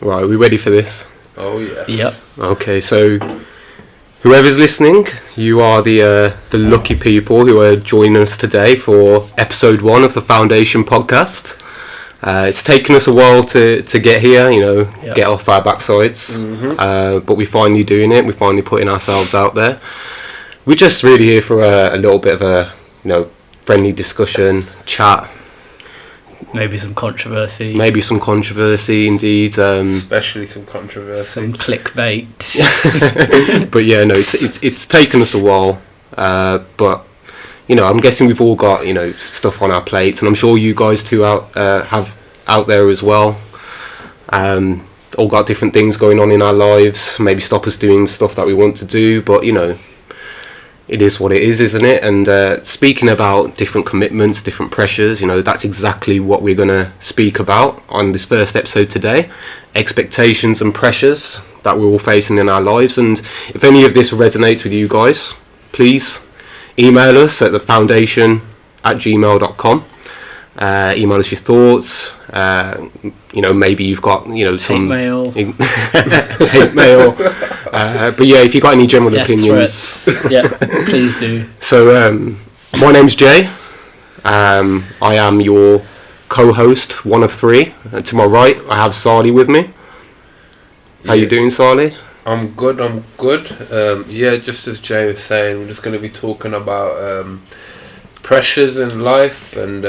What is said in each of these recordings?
Right, are we ready for this? Oh yeah. Yep. Okay, so whoever's listening, you are the lucky people who are joining us today for episode 1 of the Foundation podcast. It's taken us a while to get here, get off our backsides, but we're finally doing it. We're finally putting ourselves out there. We're just really here for a little bit of a friendly discussion, chat. Maybe some controversy. Indeed. Especially some controversy. Some clickbait. But yeah, no, it's taken us a while. But I'm guessing we've all got stuff on our plates, and I'm sure you guys too have out there as well. All got different things going on in our lives. Maybe stop us doing stuff that we want to do, but it is what it is, isn't it? And speaking about different commitments, different pressures, that's exactly what we're going to speak about on this first episode today. Expectations and pressures that we're all facing in our lives. And if any of this resonates with you guys, please email us at thefoundation@gmail.com. Email us your thoughts. Maybe you've got some hate mail. But yeah, if you've got any general Death opinions, yeah, please do. So my name's Jay. I am your co-host, one of 3. To my right, I have Sali with me. How you doing, Sali? I'm good. Just as Jay was saying, we're just going to be talking about pressures in life, and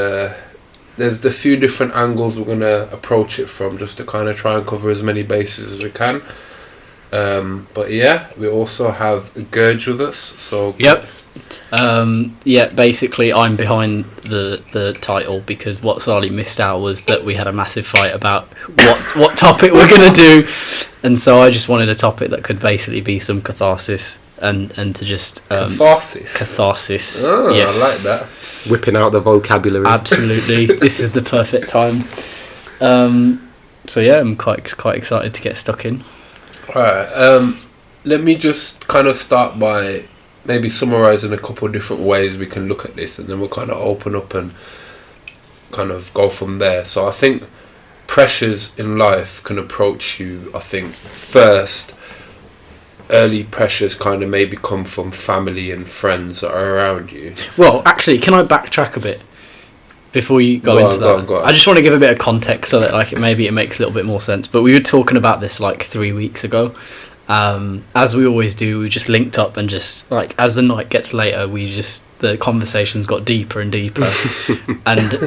there's a few different angles we're going to approach it from, just to kind of try and cover as many bases as we can. But yeah, we also have Gurge with us. So yep. Basically I'm behind the title, because what Sali missed out was that we had a massive fight about what topic we're going to do, and so I just wanted a topic that could basically be some catharsis and to just catharsis. Oh, yes. I like that. Whipping out the vocabulary. Absolutely. This is the perfect time. So yeah, I'm quite excited to get stuck in. Alright, let me just kind of start by maybe summarising a couple of different ways we can look at this, and then we'll kind of open up and kind of go from there. So I think pressures in life can approach you, first, early pressures kind of maybe come from family and friends that are around you. Well, actually, can I backtrack a bit before you go into that? Go on. I just want to give a bit of context so that maybe it makes a little bit more sense. But we were talking about this 3 weeks ago. As we always do, we just linked up, and just as the night gets later, the conversations got deeper and deeper, and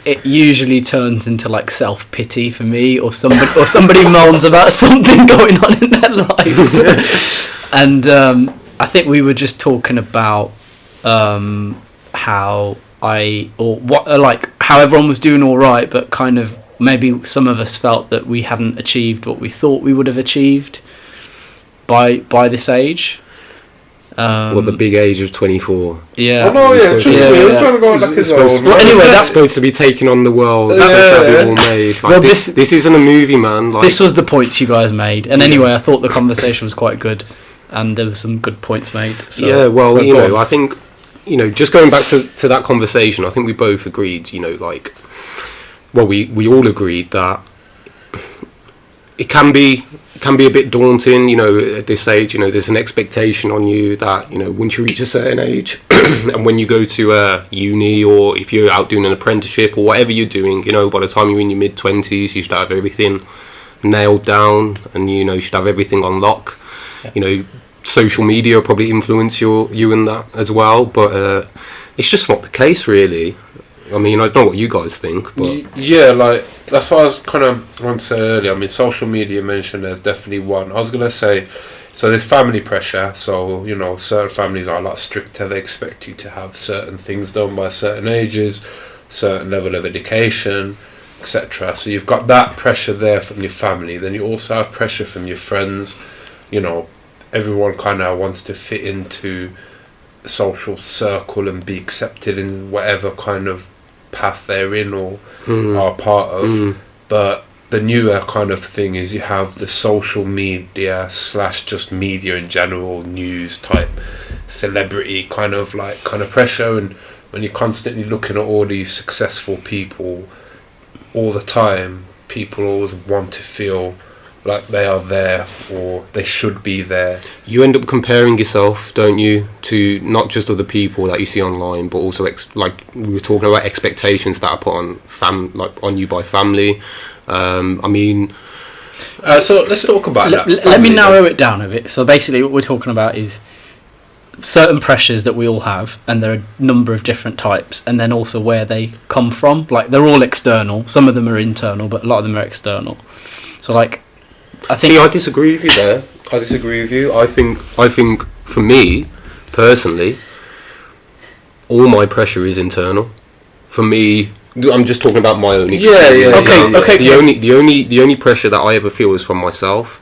it usually turns into self-pity for me, or somebody moans about something going on in their life. And I think we were just talking about how how everyone was doing all right, but kind of maybe some of us felt that we hadn't achieved what we thought we would have achieved by this age. The big age of 24. Yeah. Oh no, yeah. Trying to go back as well. Well, anyway, that's supposed to be taking on the world. That we all made. This isn't a movie, man. This was the points you guys made, and anyway, I thought the conversation was quite good, and there were some good points made. So, yeah, well, I think just going back to that conversation, I think we both agreed. We all agreed that it can be a bit daunting, at this age. There's an expectation on you that, once you reach a certain age, and when you go to uni, or if you're out doing an apprenticeship or whatever you're doing, by the time you're in your mid-20s, you should have everything nailed down, and you should have everything on lock. Yeah. Social media will probably influence you in that as well, but it's just not the case, really. I mean, I don't know what you guys think, but yeah, that's what I was kind of going to say earlier. I mean, social media mentioned there's definitely one. I was going to say, so there's family pressure. So certain families are a lot stricter. They expect you to have certain things done by certain ages, certain level of education, etc. So you've got that pressure there from your family. Then you also have pressure from your friends. Everyone kind of wants to fit into a social circle and be accepted in whatever kind of path they're in or are part of. But the newer kind of thing is you have the social media / just media in general, news type, celebrity kind of pressure, and when you're constantly looking at all these successful people all the time, people always want to feel like they are there or they should be there. You end up comparing yourself, don't you, to not just other people that you see online, but also like we were talking about expectations that are put on on you by family. I mean, so let's talk about that. Let me narrow it down a bit. So basically, what we're talking about is certain pressures that we all have, and there are a number of different types, and then also where they come from. Like, they're all external. Some of them are internal, but a lot of them are external. So, like, I think... See, I disagree with you there. I disagree with you. I think for me, personally, all my pressure is internal. For me, I'm just talking about my own experience. Okay. The only pressure that I ever feel is from myself.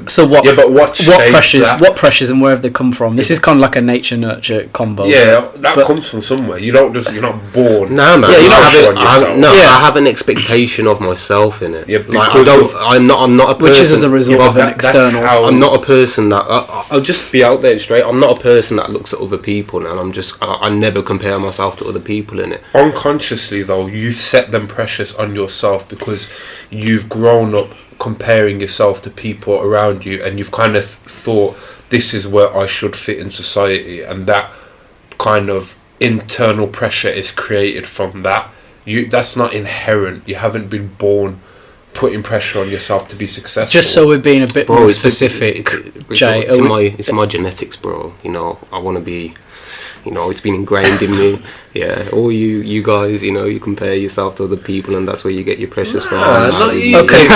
So what? Yeah, but what pressures? that? What pressures and where have they come from? This is kind of like a nature nurture combo. Yeah, that comes from somewhere. You're not born. No, man. Yeah, I have an expectation of myself in it. Yeah, like, I'm not a person. Which is as a result of an external. I'm not a person that I'll just be out there straight. I'm not a person that looks at other people, and I never compare myself to other people in it. Unconsciously, though, you've set them pressures on yourself because you've grown up comparing yourself to people around you, and you've kind of thought this is where I should fit in society, and that kind of internal pressure is created from that. That's not inherent. You haven't been born putting pressure on yourself to be successful. Just so we're being a bit more specific, Jay. It's in my genetics, bro. I want to be. It's been ingrained in me. Yeah, all you guys, you compare yourself to other people, and that's where you get your pressures from. Okay.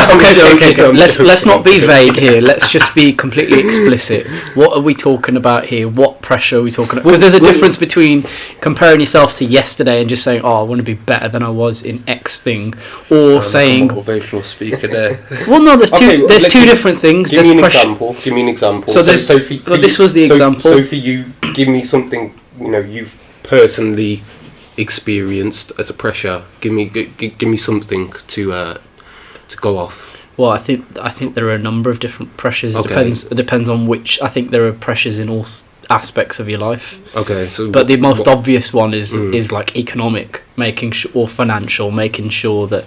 Let's not be vague here. Let's just be completely explicit. What are we talking about here? What pressure are we talking about? Because there's a difference between comparing yourself to yesterday and just saying, "Oh, I want to be better than I was in X thing," or saying, like a motivational speaker there. Well, no, there's two different things. Give me an example. So this was the example. So for you, give me something you've personally experienced as a pressure. Give me something to go off. Well, I think there are a number of different pressures. It depends on which. I think there are pressures in all aspects of your life. Okay, so but the most obvious one is like economic, or financial, making sure that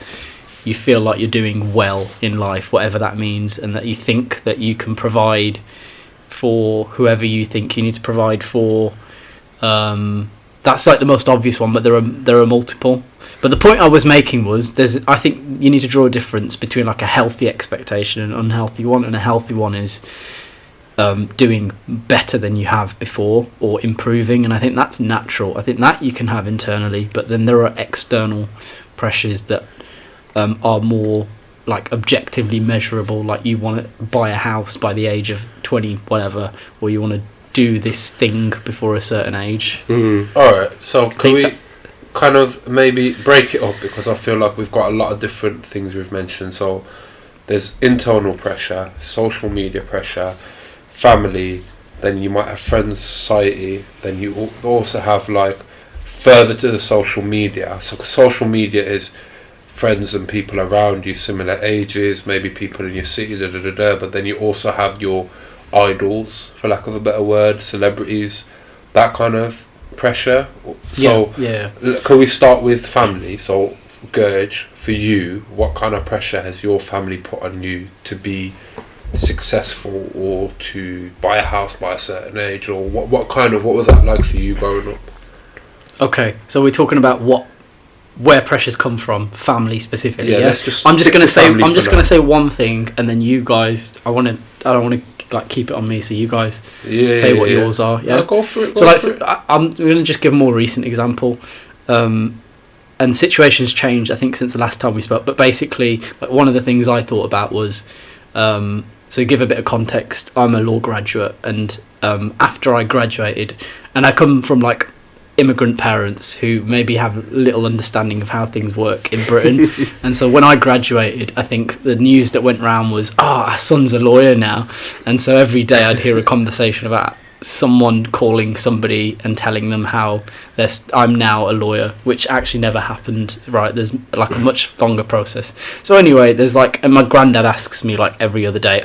you feel like you're doing well in life, whatever that means, and that you think that you can provide for whoever you think you need to provide for. That's like the most obvious one, but there are multiple. But the point I was making was I think you need to draw a difference between like a healthy expectation and an unhealthy one, and a healthy one is doing better than you have before or improving, and I think that's natural. I think that you can have internally, but then there are external pressures that are more like objectively measurable, like you want to buy a house by the age of 20 whatever, or you want to do this thing before a certain age. Alright, so can we kind of maybe break it up, because I feel like we've got a lot of different things we've mentioned. So there's internal pressure, social media pressure, family, then you might have friends, society, then you also have like further to the social media. So social media is friends and people around you, similar ages, maybe people in your city, but then you also have your idols, for lack of a better word, celebrities, that kind of pressure. So yeah. Can we start with family? So Gurge, for you, what kind of pressure has your family put on you to be successful, or to buy a house by a certain age, or what was that like for you growing up? Okay, so we're talking about where pressures come from, family specifically. Yeah, yeah? I'm just gonna say one thing, and then you guys, I don't want to like keep it on me, so you guys say what yours are. Yeah, go for it. I'm gonna just give a more recent example, and situations changed, I think, since the last time we spoke. But basically, like, one of the things I thought about was, so give a bit of context. I'm a law graduate, and after I graduated, and I come from like immigrant parents who maybe have little understanding of how things work in Britain. And so when I graduated, I think the news that went round was, our son's a lawyer now. And so every day I'd hear a conversation about someone calling somebody and telling them how I'm now a lawyer, which actually never happened, right? There's like a much longer process. So anyway, there's like, and my granddad asks me like every other day,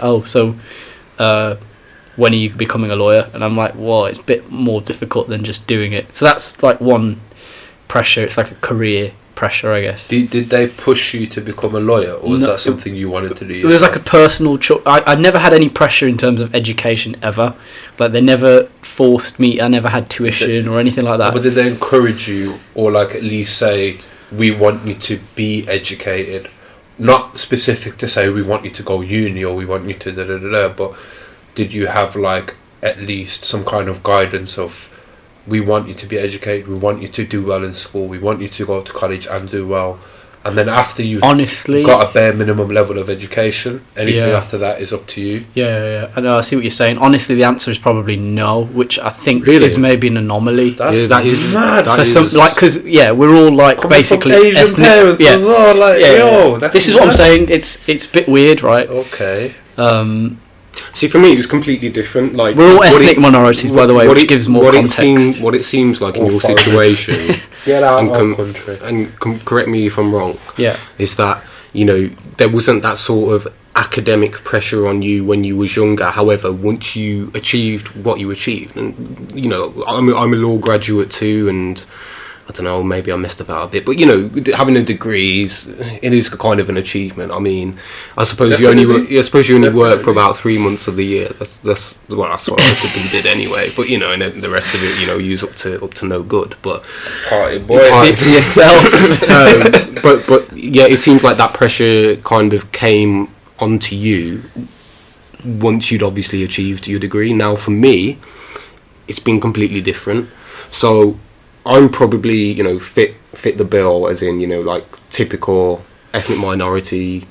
when are you becoming a lawyer? And I'm like, well, it's a bit more difficult than just doing it. So that's like one pressure. It's like a career pressure, I guess. Did they push you to become a lawyer, or was No, that something you wanted to do? It was like a personal choice. I never had any pressure in terms of education ever. Like, they never forced me. I never had tuition or anything like that. But did they encourage you, or like at least say, we want you to be educated? Not specific to say we want you to go uni or we want you to da da da da, but did you have like at least some kind of guidance of, we want you to be educated, we want you to do well in school, we want you to go to college and do well, and then after you've honestly got a bare minimum level of education, anything Yeah. after that is up to you? Yeah. I know. I see what you're saying. Honestly, the answer is probably no, which I think Really? is maybe an anomaly. That's Yeah, that is mad. that For is- some, like, because we're all like Coming basically from Asian ethnic. parents Yeah, as well, like, yo, that's this is what I'm mad. saying. It's a bit weird, right? Okay. See, for me, it was completely different. Like, We're all what ethnic it- minorities, by the way, what which it- gives more what context. what it seems like in All your foreigners. situation, Get out and of our country. correct me if I'm wrong, Yeah. is that, there wasn't that sort of academic pressure on you when you was younger. However, once you achieved what you achieved, and I'm a law graduate too, and I don't know, maybe I messed about a bit, but having a degree it is kind of an achievement. I mean, I suppose you only work for about 3 months of the year. That's what I typically did anyway. But and then the rest of it, use up to no good. But Party boy. Speak for yourself. but yeah, it seems like that pressure kind of came onto you once you'd obviously achieved your degree. Now, for me, it's been completely different. So I'm probably fit the bill, as in like typical ethnic minority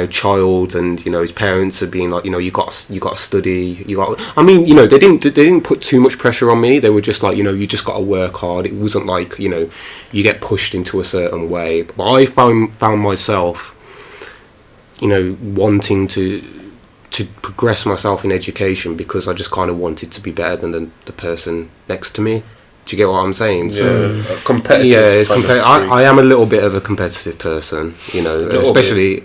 child, and his parents are being like, you got to study, they didn't put too much pressure on me. They were just like, you just got to work hard. It wasn't like you get pushed into a certain way. But I found myself wanting to progress myself in education, because I just kind of wanted to be better than the person next to me. Do you get what I'm saying? So, competitive. yeah, it's kind of I am a little bit of a competitive person, especially.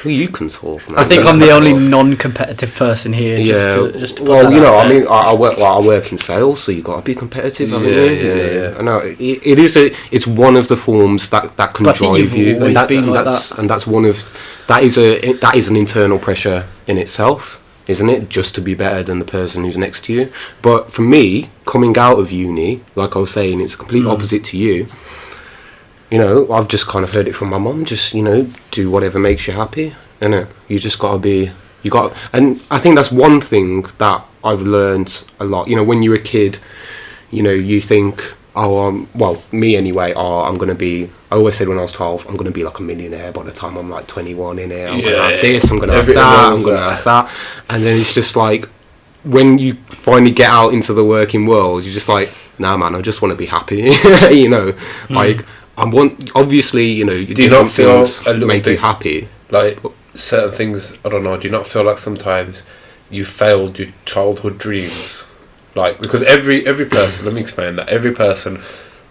Well, you can talk, man. I think I'm the only non-competitive person here. Just to put that out there. I work in sales, so you got to be competitive. haven't you? Yeah. I know it's one of the forms that can But I think drive you've you, always been like that is an internal pressure in itself, isn't it? Just to be better than the person who's next to you. But for me, coming out of uni, like I was saying, it's complete opposite to you. I've just kind of heard it from my mum. Just do whatever makes you happy. You just got to be. And I think that's one thing that I've learned a lot. When you're a kid, you think, me anyway. I'm gonna be. I always said when I was 12, I'm gonna be like a millionaire by the time I'm like 21. I'm gonna have this. I'm gonna have that. I'm gonna have that. And then it's just like, when you finally get out into the working world, you're just like, nah, man, I just want to be happy. Like. Obviously, do you not feel a little make bit you happy? Like certain things, I don't know. Do you not feel like sometimes you failed your childhood dreams? Like, because every person, let me explain that. Every person,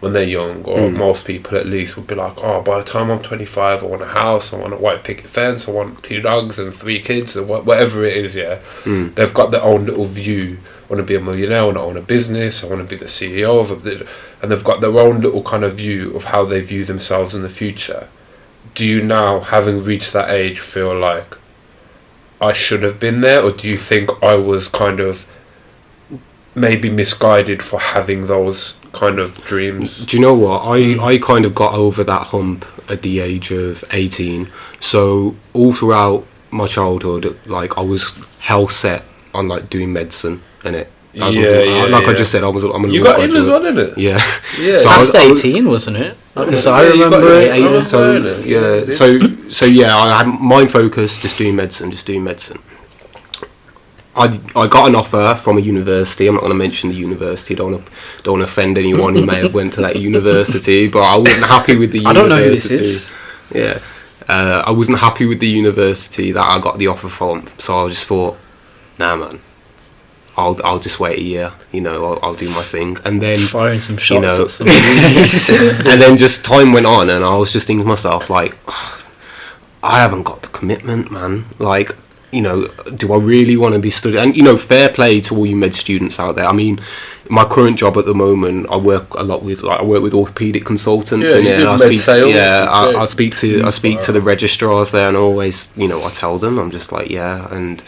when they're young, or most people at least, would be like, oh, by the time I'm 25, I want a house, I want a white picket fence, I want 2 dogs and 3 kids, or whatever it is. Yeah, they've got their own little view. I want to be a millionaire, I want to own a business, I want to be the CEO of it, and they've got their own little kind of view of how they view themselves in the future. Do you now, having reached that age, feel like I should have been there, or do you think I was kind of maybe misguided for having those kind of dreams? Do you know what? I kind of got over that hump at the age of 18. So all throughout my childhood, like, I was hell set on like doing medicine, innit? I just said, I'm a You law got in as graduate. well, innit? Yeah. Yeah. So Past 18, wasn't it? So I Yeah, you got remember it. it. So I had my focus just doing medicine. I got an offer from a university. I'm not going to mention the university. Don't want to offend anyone who may have went to that university. But I wasn't happy with the university. I don't know who this is. Yeah, I wasn't happy with the university that I got the offer from. So I just thought, nah, man, I'll just wait a year. I'll do my thing, and then Firing some shots at some and then just time went on, and I was just thinking to myself, like, I haven't got the commitment, man. Like, you know, do I really want to be studying? And, you know, fair play to all you med students out there. I mean, my current job at the moment, I work a lot with, like, I work with orthopedic consultants, Yeah, and, you do I med speak, sales, I speak to the registrars there, and always, you know, I tell them, I'm just like, yeah, and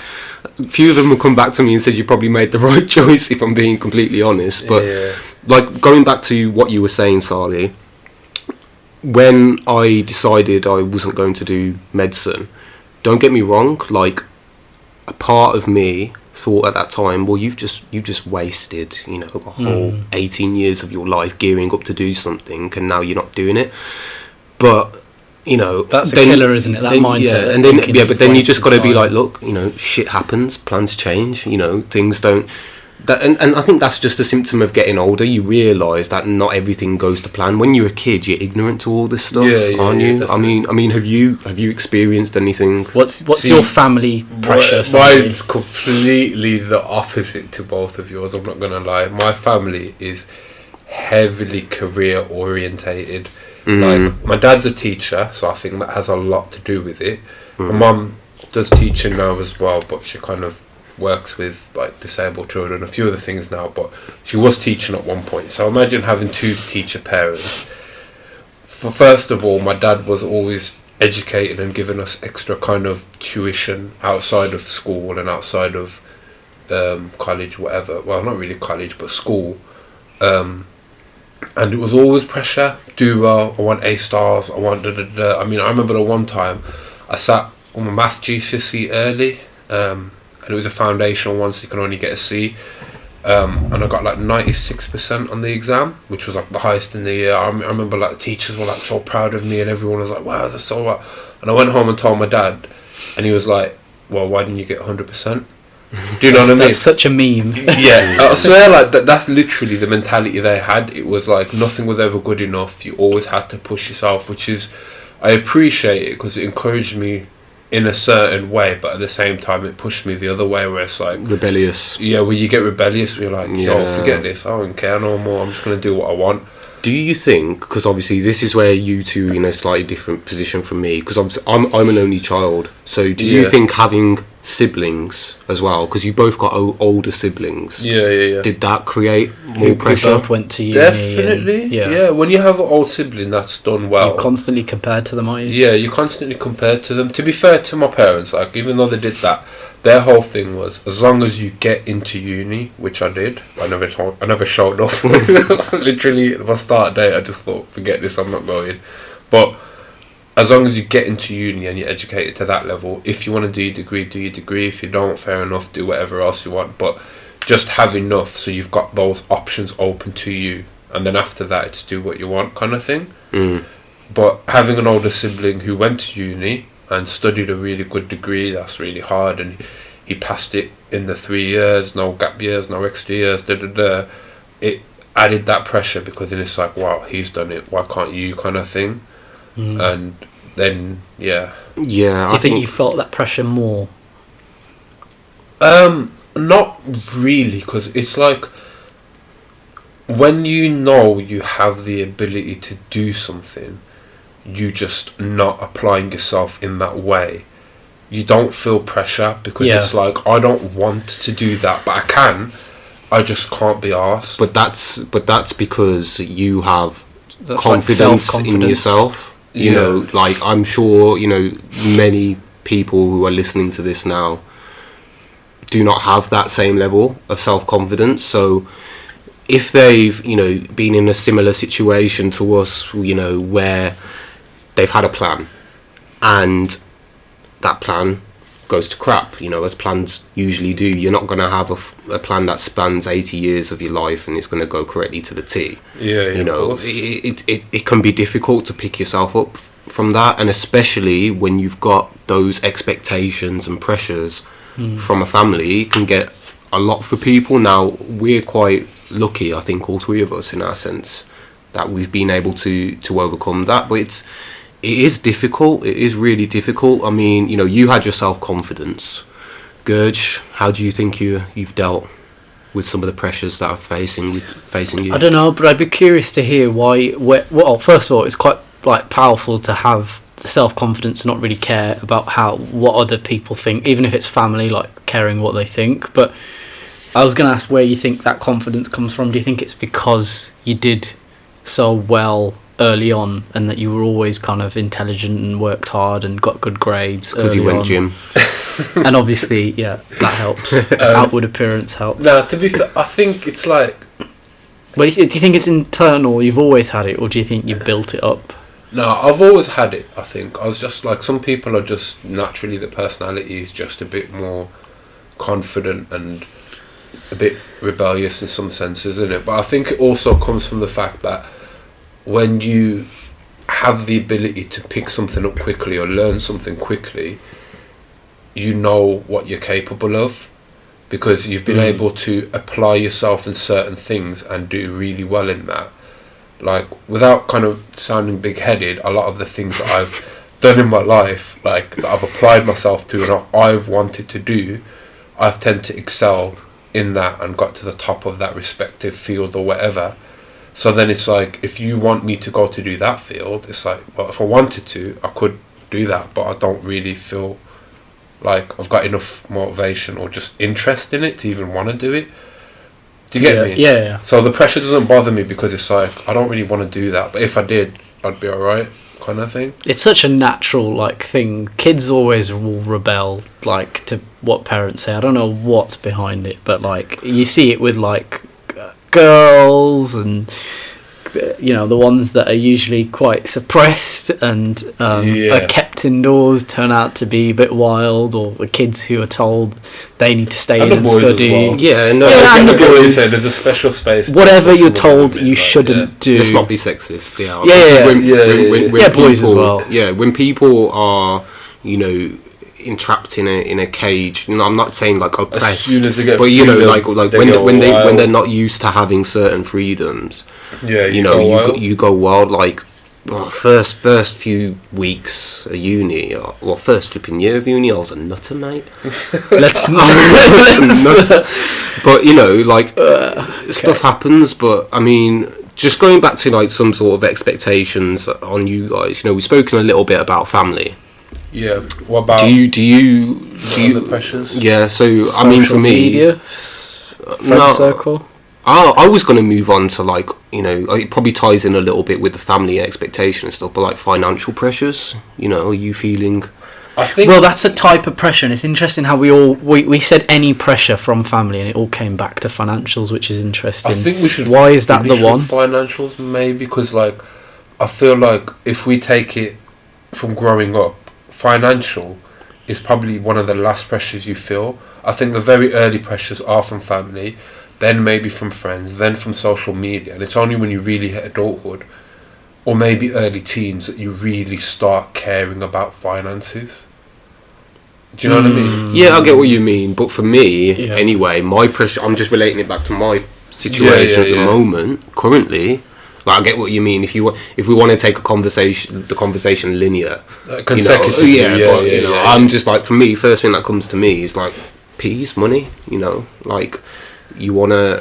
a few of them will come back to me and said, you probably made the right choice, if I'm being completely honest. But like, going back to what you were saying, Sally, when I decided I wasn't going to do medicine, don't get me wrong, like, a part of me thought at that time, well, you've just wasted, you know, a whole 18 years of your life gearing up to do something, and now you're not doing it. But, you know, that's a killer, isn't it? That mindset. Yeah, and then but then you just got to be like, look, you know, shit happens, plans change, you know, things don't. That, and I think that's just a symptom of getting older. You realise that not everything goes to plan. When you're a kid, you're ignorant to all this stuff, aren't you? Definitely. I mean, have you experienced anything? What's your family pressure? Mine's completely the opposite to both of yours. I'm not gonna lie. My family is heavily career orientated. Like, my dad's a teacher, so I think that has a lot to do with it. My mum does teaching now as well, but she kind of works with, like, disabled children, a few other things now, but she was teaching at one point. So imagine having two teacher parents. First of all, my dad was always educated and giving us extra kind of tuition outside of school and outside of college, whatever. Well, not really college, but school. And it was always pressure. Do well, I want A stars, I want da-da-da. I mean, I remember the one time I sat on my math GCSE early, and it was a foundational one, so you can only get a C. And I got like 96% on the exam, which was like the highest in the year. I remember, like, the teachers were like so proud of me, and everyone was like, wow, that's so what. And I went home and told my dad, and he was like, well, why didn't you get 100%? Do you know what I mean? That's such a meme. Yeah, I swear, like, that's literally the mentality they had. It was like nothing was ever good enough. You always had to push yourself, which is, I appreciate it because it encouraged me in a certain way, but at the same time it pushed me the other way, where it's like Rebellious. Yeah, where you get rebellious, where you're like, yo, forget this, I don't care no more, I'm just going to do what I want. Do you think, because obviously this is where you two are in a slightly different position from me, because obviously I'm an only child, so do you think having siblings as well, because you both got older siblings, did that create more pressure? We both went to uni. Definitely. Yeah, when you have an old sibling that's done well, you're constantly compared to them, aren't you? Yeah, you're constantly compared to them. To be fair to my parents, like, even though they did that, their whole thing was, as long as you get into uni, which I did, I never showed up. Literally, at my start date, I just thought, forget this, I'm not going. But as long as you get into uni and you're educated to that level, if you want to do your degree, do your degree. If you don't, fair enough, do whatever else you want. But just have enough so you've got those options open to you, and then after that, it's do what you want kind of thing. But having an older sibling who went to uni and studied a really good degree, that's really hard, and he passed it in the 3 years, no gap years, no extra years, it added that pressure, because then it's like, wow, he's done it, why can't you, kind of thing. And then I think you felt that pressure more? Not really, because it's like, when you know you have the ability to do something, you just not applying yourself in that way, you don't feel pressure, because it's like, I don't want to do that, but I can, I just can't be arsed. But that's because you have confidence in yourself. You know, like, I'm sure, you know, many people who are listening to this now do not have that same level of self-confidence. So if they've, you know, been in a similar situation to us, you know, where they've had a plan and that plan goes to crap, you know, as plans usually do. You're not going to have a plan that spans 80 years of your life and it's going to go correctly to the T. You know, it can be difficult to pick yourself up from that, and especially when you've got those expectations and pressures from a family, it can get a lot for people. Now, we're quite lucky, I think, all three of us, in our sense, that we've been able to overcome that, but it is difficult. It is really difficult. I mean, you know, you had your self-confidence. Gurge, how do you think you've dealt with some of the pressures that are facing you? I don't know, but I'd be curious to hear why. Well, first of all, it's quite, like, powerful to have self-confidence to not really care about what other people think, even if it's family, like caring what they think. But I was going to ask where you think that confidence comes from. Do you think it's because you did so well early on and that you were always kind of intelligent and worked hard and got good grades Because you went gym. And obviously, yeah, that helps. Outward appearance helps. No, to be fair, I think it's like... But do you think it's internal, you've always had it, or do you think you built it up? No, I've always had it, I think. I was just like, some people are just naturally, the personality is just a bit more confident and a bit rebellious in some senses, isn't it? But I think it also comes from the fact that when you have the ability to pick something up quickly or learn something quickly, you know what you're capable of, because you've been able to apply yourself in certain things and do really well in that. Like, without kind of sounding big-headed, a lot of the things that I've done in my life, like, that I've applied myself to and I've wanted to do, I've tended to excel in that and got to the top of that respective field or whatever. So then it's like, if you want me to go to do that field, it's like, well, if I wanted to, I could do that, but I don't really feel like I've got enough motivation or just interest in it to even want to do it. Do you get me? Yeah. So the pressure doesn't bother me because it's like, I don't really want to do that, but if I did, I'd be alright, kind of thing. It's such a natural, like, thing. Kids always will rebel, like, to what parents say. I don't know what's behind it, but, like, you see it with, like, girls and, you know, the ones that are usually quite suppressed and are kept indoors turn out to be a bit wild, or the kids who are told they need to stay in and study. Well. Yeah, no. Yeah, and the boys. There's a special space. Whatever you're told you shouldn't do. Let's not be sexist. Yeah. When boys as well. Yeah, when people are, you know, entrapped in a cage. You know, I'm not saying like oppressed, as soon as they get but you know, freedom, like when they're not used to having certain freedoms. Yeah, you know, you go wild. Like, well, first few weeks of uni, or first flipping year of uni, I was a nutter, mate. Let's But you know, like stuff happens. But I mean, just going back to like some sort of expectations on you guys. You know, we've spoken a little bit about family. Yeah. What about do you the pressures? Yeah. So social I mean, for me, media, friend circle. I was going to move on to, like, you know, it probably ties in a little bit with the family expectation and stuff, but like financial pressures, you know, are you feeling? I think. Well, that's a type of pressure, and it's interesting how we said any pressure from family, and it all came back to financials, which is interesting. I think we should. Why is that the one? Financials, maybe, because like, I feel like if we take it from growing up, financial is probably one of the last pressures you feel. I think the very early pressures are from family, then maybe from friends, then from social media, and it's only when you really hit adulthood or maybe early teens that you really start caring about finances. Do you know what I mean? Yeah, I get what you mean, but for me, anyway, my pressure, I'm just relating it back to my situation at the moment, currently. Like, I get what you mean. If we want to take the conversation linear, consecutively, you know, I'm just like, for me, first thing that comes to me is like peace, money. You know, like you wanna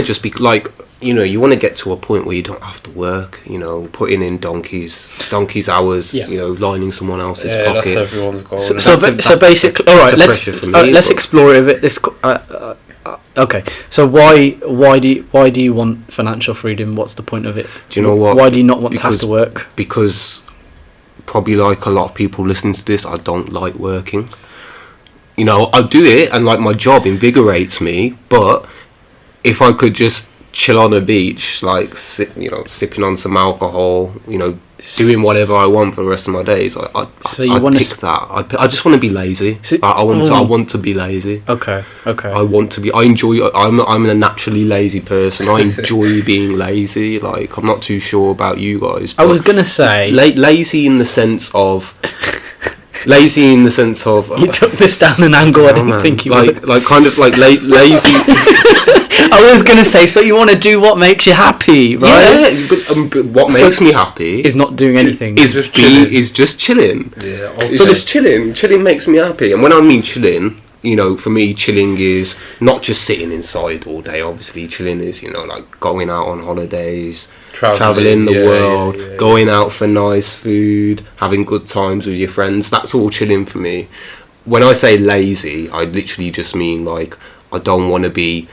just be like, you know, you want to get to a point where you don't have to work. You know, putting in donkeys hours. You know, lining someone else's pocket. That's everyone's goal. So basically, all right, let's explore it a bit. Okay, so why do you want financial freedom? What's the point of it? Do you know what? Why do you not want to have to work? Because probably like a lot of people listening to this, I don't like working. You know, I do it, and like my job invigorates me. But if I could just chill on a beach, like sipping on some alcohol, you know, doing whatever I want for the rest of my days, I'd pick that. I just want to be lazy. I want to be lazy. Okay. I want to be. I enjoy. I'm a naturally lazy person. I enjoy being lazy. Like, I'm not too sure about you guys. I was gonna say lazy in the sense of. Lazy in the sense of you took this down an angle I didn't think you would. Like kind of like lazy. I was gonna say, so you want to do what makes you happy, right? Yeah, but what makes me happy is not doing anything. Is just chilling. Yeah. So this chilling makes me happy, and when I mean chilling, you know, for me, chilling is not just sitting inside all day. Obviously, chilling is, you know, like going out on holidays, traveling the world, going out for nice food, having good times with your friends. That's all chilling for me. When I say lazy, I literally just mean like I don't want to be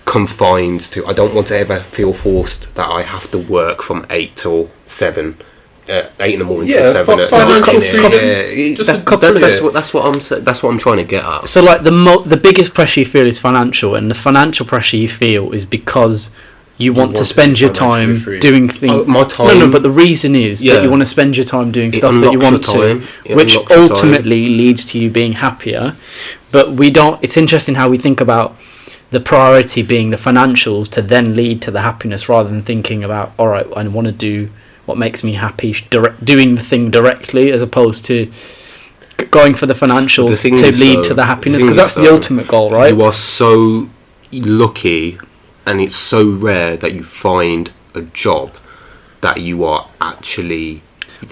confined to. I don't want to ever feel forced that I have to work from 8 till 7. 8 in the morning till 7. That's what I'm trying to get at. So like the biggest pressure you feel is financial, and the financial pressure you feel is because you want to spend your time doing things. My time. No, but the reason is that you want to spend your time doing stuff that you want to, which ultimately leads to you being happier. But we don't. It's interesting how we think about the priority being the financials to then lead to the happiness, rather than thinking about, all right, I want to do what makes me happy, doing the thing directly, as opposed to going for the financials to lead to the happiness, because that's the ultimate goal, right? You are so lucky, and it's so rare that you find a job that you are actually,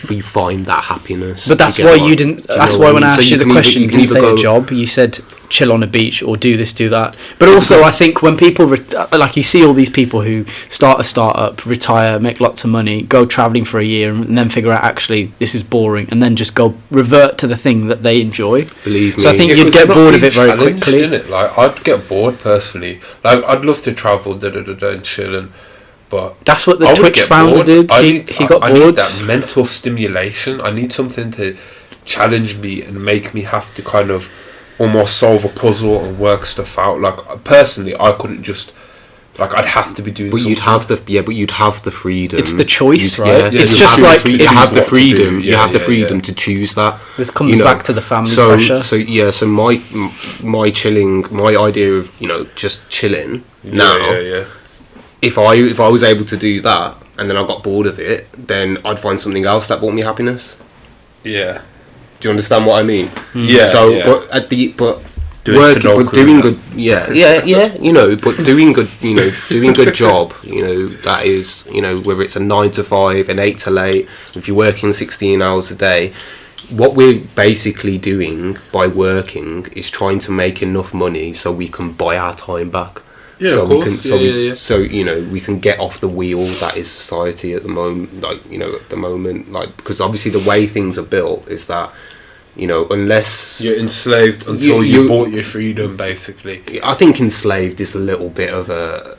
you find that happiness. But that's why you didn't. That's why when I asked you the question, you didn't say a job. You said chill on a beach or do this, do that. But also, I think when people like, you see all these people who start a startup, retire, make lots of money, go traveling for a year, and then figure out actually this is boring, and then just go revert to the thing that they enjoy. Believe me. So I think you'd get bored of it very quickly. Innit? Like, I'd get bored personally. Like, I'd love to travel, and chill, but that's what the Twitch founder did. He got bored. I need that mental stimulation. I need something to challenge me and make me have to kind of almost solve a puzzle and work stuff out. Like, personally, I couldn't just, like, I'd have to be doing something. But you'd have the freedom. It's the choice, right? Yeah, it's just like you have the freedom. You have the freedom to choose that. This comes back to the family pressure. So my chilling, my idea of, you know, just chilling now. If I was able to do that and then I got bored of it, then I'd find something else that brought me happiness. Yeah. Do you understand what I mean? Yeah. So, yeah. Doing good, you know, but doing good job, you know, that is, you know, whether it's a 9 to 5, an 8 to 8, if you're working 16 hours a day, what we're basically doing by working is trying to make enough money so we can buy our time back. Yeah, so of we course. can, so you know, we can get off the wheel that is society at the moment. Like, you know, at the moment, like, because obviously the way things are built is that, you know, unless you're enslaved until you bought your freedom, basically. I think enslaved is a little bit of a.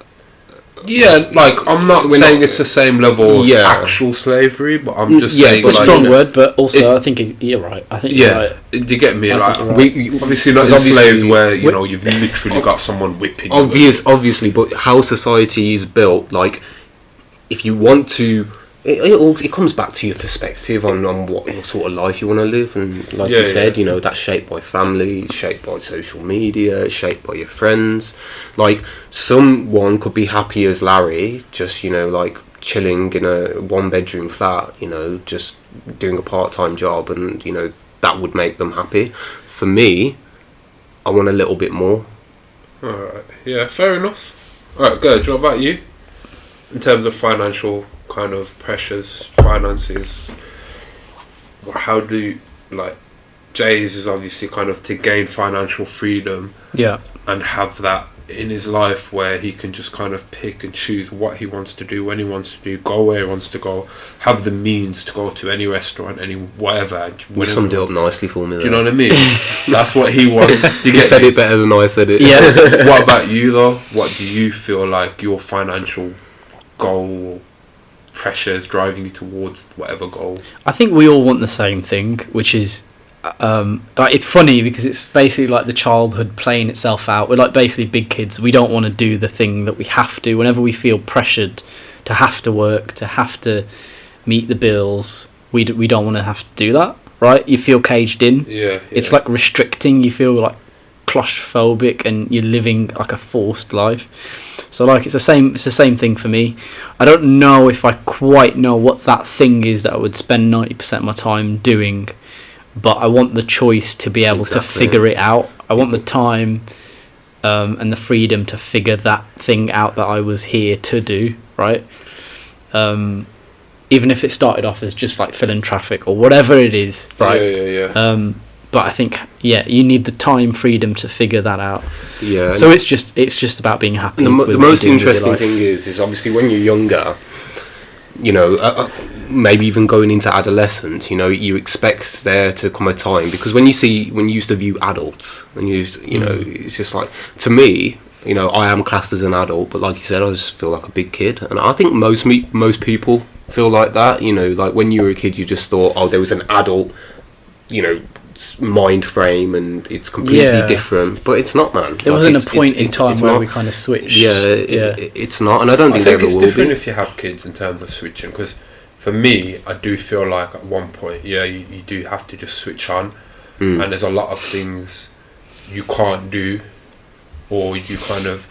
Yeah, like, I'm not saying it's the same level of actual slavery, but I'm just saying, it's a strong word, but also I think you're right. I think you're right. Do you get me? Like, right. Obviously not enslaved where, you know, you've literally got someone whipping you. Obviously, but how society is built, like, if you want to, it comes back to your perspective on what sort of life you want to live, and like you said, you know, that's shaped by family, shaped by social media, shaped by your friends. Like, someone could be happy as Larry, just, you know, like, chilling in a 1-bedroom flat, you know, just doing a part-time job, and, you know, that would make them happy. For me, I want a little bit more. Alright, yeah, fair enough. Alright, good. What about you? In terms of financial kind of pressures, finances, how do, like, Jay's is obviously kind of to gain financial freedom, and have that in his life where he can just kind of pick and choose what he wants to do, when he wants to do, go where he wants to go, have the means to go to any restaurant, any whatever. You summed it up nicely for me. Do you know what I mean? That's what he wants. You said it better than I said it. Yeah. What about you though? What do you feel like your financial goal, pressures driving you towards whatever goal? I think we all want the same thing, which is like, it's funny because it's basically like the childhood playing itself out. We're like basically big kids. We don't want to do the thing that we have to. Whenever we feel pressured to have to work, to have to meet the bills, we don't want to have to do that, right? You feel caged in. It's like restricting. You feel like claustrophobic, and you're living like a forced life. So like, it's the same thing for me. I don't know if I quite know what that thing is that I would spend 90% of my time doing, but I want the choice to be able to figure it out. I want the time and the freedom to figure that thing out that I was here to do, right? Even if it started off as just like filling traffic or whatever it is, right? but I think you need the time freedom to figure that out. Yeah. So it's just about being happy. And with the what most you're doing with your interesting life. thing is obviously when you're younger, you know, maybe even going into adolescence, you know, you expect there to come a time, because when you used to view adults, and you know, it's just like, to me, you know, I am classed as an adult, but like you said, I just feel like a big kid, and I think most people feel like that. You know, like when you were a kid, you just thought, oh, there was an adult, you know, mind frame, and it's completely different. But it's not, man. There wasn't a point in time where we kind of switched. It's not, and I don't think there ever will be. I think it's different if you have kids in terms of switching, because for me, I do feel like at one point, you do have to just switch on, and there's a lot of things you can't do, or you kind of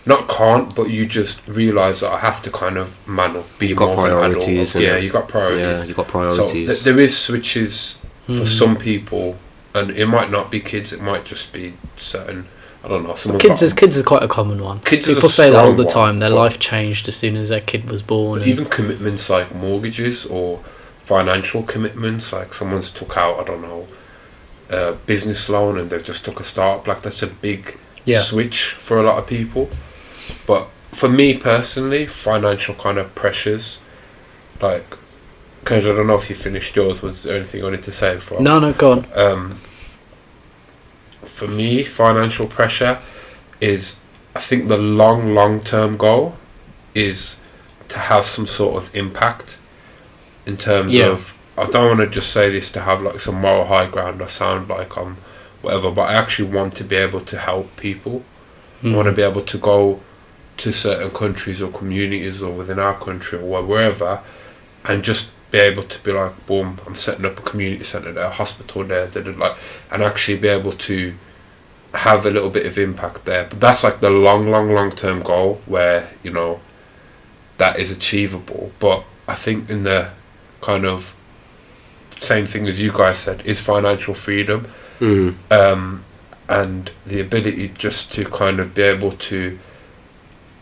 not can't, but you just realise that I have to kind of man up, be more of an adult. You got priorities. Yeah, you got priorities. So there is switches for some people, and it might not be kids. It might just be certain. I don't know. Kids is quite a common one. People say that all the time. Their life changed as soon as their kid was born. Even commitments like mortgages or financial commitments, like someone's took out, I don't know, a business loan and they've just took a start. Like that's a big switch for a lot of people. But for me personally, financial kind of pressures, like, because I don't know if you finished yours. Was there anything you wanted to say before? No, go on. For me, financial pressure is, I think the long-term goal is to have some sort of impact in terms of, I don't want to just say this to have like some moral high ground or sound like I'm whatever, but I actually want to be able to help people. I want to be able to go to certain countries or communities or within our country or wherever and just be able to be like, boom, I'm setting up a community centre there, a hospital there, like, and actually be able to have a little bit of impact there. But that's like the long term goal where, you know, that is achievable. But I think in the kind of same thing as you guys said is financial freedom, and the ability just to kind of be able to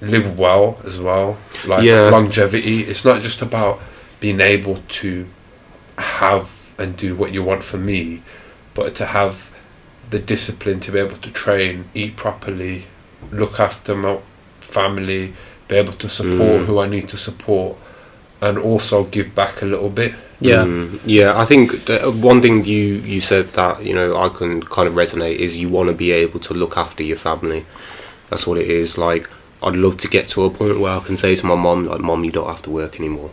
live well as well, like longevity. It's not just about being able to have and do what you want for me, but to have the discipline to be able to train, eat properly, look after my family, be able to support who I need to support, and also give back a little bit. I think one thing you said that, you know, I can kind of resonate is you want to be able to look after your family. That's what it is. Like, I'd love to get to a point where I can say to my mum, like, Mum, you don't have to work anymore.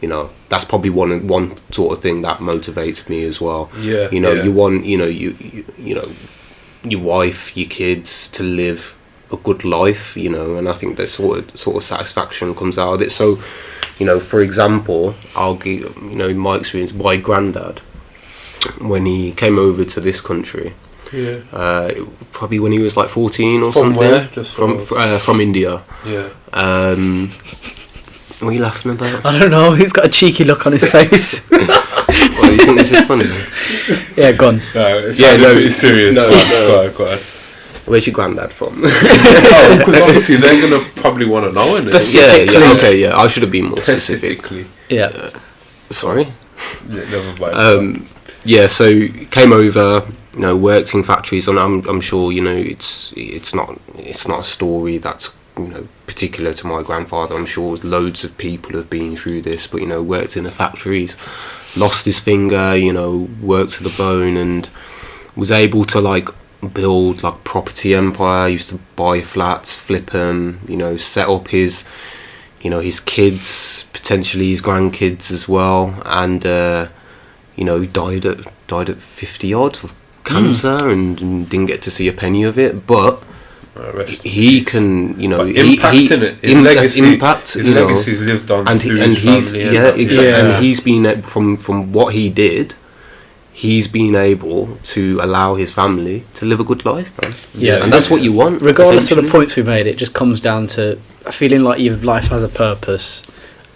You know, that's probably one sort of thing that motivates me as well. You know, you want, you know, you know, your wife, your kids to live a good life, you know, and I think that sort of satisfaction comes out of it. So, you know, for example, I'll give, you know, in my experience, my granddad, when he came over to this country, probably when he was like 14 or from something. Where? Just from India. What are you laughing about? I don't know. He's got a cheeky look on his face. Well, you think this is funny? Yeah, go on. No, it's serious. No. Go on. Where's your granddad from? Because obviously they're gonna probably want to know, Specifically. Yeah. I should have been more specific. Yeah. Sorry. Yeah, never mind. So came over, you know, worked in factories, and I'm sure, you know, it's not a story that's, you know, particular to my grandfather. I'm sure loads of people have been through this, but, you know, worked in the factories, lost his finger, you know, worked to the bone, and was able to like build like property empire. Used to buy flats, flip them, you know, set up his, you know, his kids, potentially his grandkids as well, and you know, died at 50 odd of cancer and didn't get to see a penny of it, but he can, you know, impact in it. His legacy's lived on and through and his he's family. And he's been from what he did. He's been able to allow his family to live a good life, man. And that's what you want. Regardless of the points we made, it just comes down to feeling like your life has a purpose,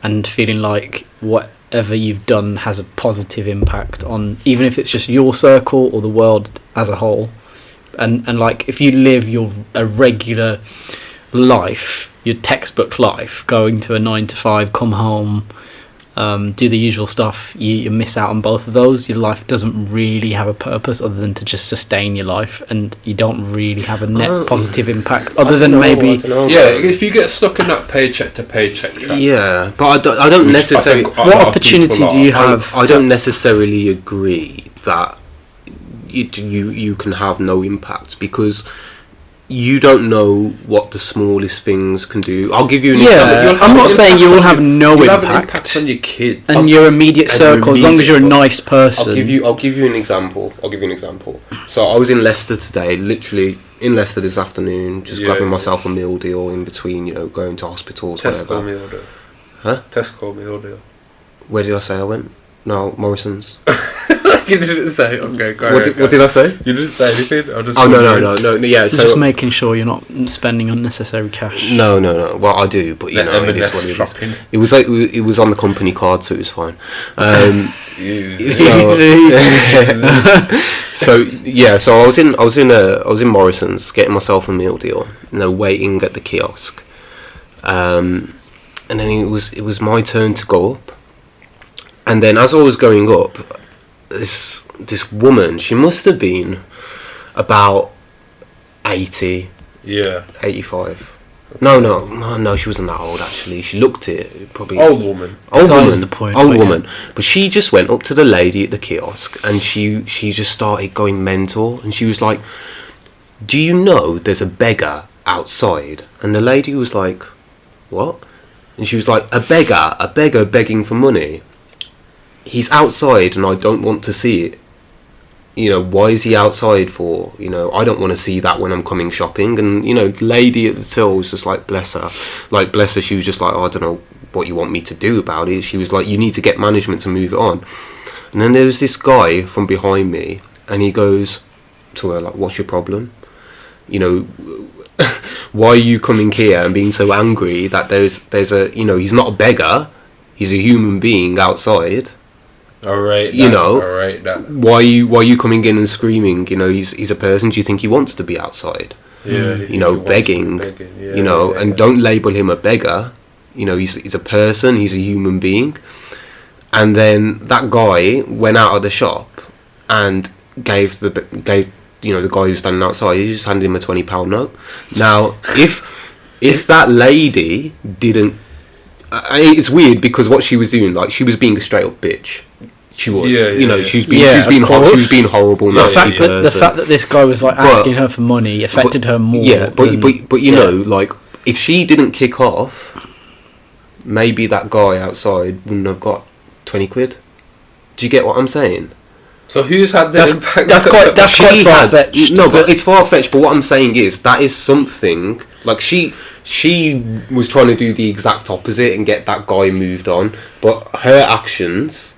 and feeling like whatever you've done has a positive impact on, even if it's just your circle or the world as a whole. And like, if you live a regular life, your textbook life, going to a 9 to 5, come home, do the usual stuff, you miss out on both of those. Your life doesn't really have a purpose other than to just sustain your life, and you don't really have a net positive impact other than maybe. If you get stuck in that paycheck to paycheck trap. Yeah, but I don't necessarily. What opportunity do you have? I don't necessarily agree that you can have no impact, because you don't know what the smallest things can do. I'll give you an example. I'm not saying you will have no You'll impact. have an impact on your kids and your immediate circle, as long as you're a nice person. I'll give you an example. So I was in Leicester today, literally in Leicester this afternoon, just grabbing myself a meal deal in between, going to hospitals, Tesco meal deal. Huh? Tesco meal deal. Where did I say I went? No, Morrison's. You didn't say. Okay, go What did I say? You didn't say anything. I just. Oh no. Yeah, so just making sure you're not spending unnecessary cash. No. Well, I do, but it is what it is. It was like it was on the company card, so it was fine. So I was in Morrison's getting myself a meal deal, waiting at the kiosk, and then it was my turn to go up, and then as I was going up, this woman, she must have been about 80, 85. No, she wasn't that old actually. She looked it, probably old woman. But she just went up to the lady at the kiosk, and she just started going mental, and she was like, "Do you know there's a beggar outside?" And the lady was like, "What?" And she was like, "A beggar begging for money. He's outside and I don't want to see it. Why is he outside for? I don't want to see that when I'm coming shopping." And, the lady at the till was just like, bless her. She was just like, "Oh, I don't know what you want me to do about it." She was like, "You need to get management to move it on." And then there was this guy from behind me, and he goes to her, like, "What's your problem? Why are you coming here and being so angry that there's a, he's not a beggar, he's a human being outside." Alright. Why are you coming in and screaming? He's a person. Do you think he wants to be outside? Yeah. Begging. And don't label him a beggar. He's a person. He's a human being. And then that guy went out of the shop and gave the guy who was standing outside. He just handed him a £20 note. Now, if that lady didn't, it's weird, because what she was doing, she was being a straight up bitch. She was, she was being horrible. The fact that this guy was asking her for money affected her more. Yeah, but if she didn't kick off, maybe that guy outside wouldn't have got 20 quid. Do you get what I'm saying? So who's had the impact? That's quite far-fetched. No, but it's far-fetched. But what I'm saying is that is something. She was trying to do the exact opposite and get that guy moved on, but her actions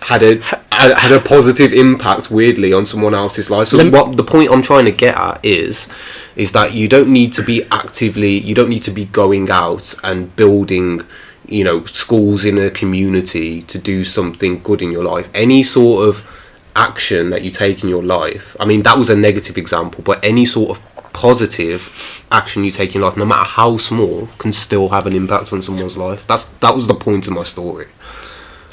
had a positive impact, weirdly, on someone else's life. So what the point I'm trying to get at is that you don't need to be going out and building schools in a community to do something good in your life. Any sort of action that you take in your life, I mean, that was a negative example, but any sort of positive action you take in life, no matter how small, can still have an impact on someone's life. That was the point of my story.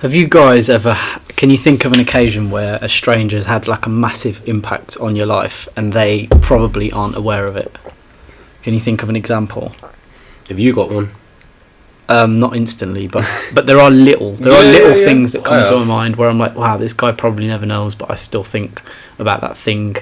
Have you guys ever, can you think of an occasion where a stranger's had a massive impact on your life and they probably aren't aware of it? Can you think of an example? Have you got one? Not instantly, but there are little things that come to my mind where I'm like, wow, this guy probably never knows, but I still think about that thing.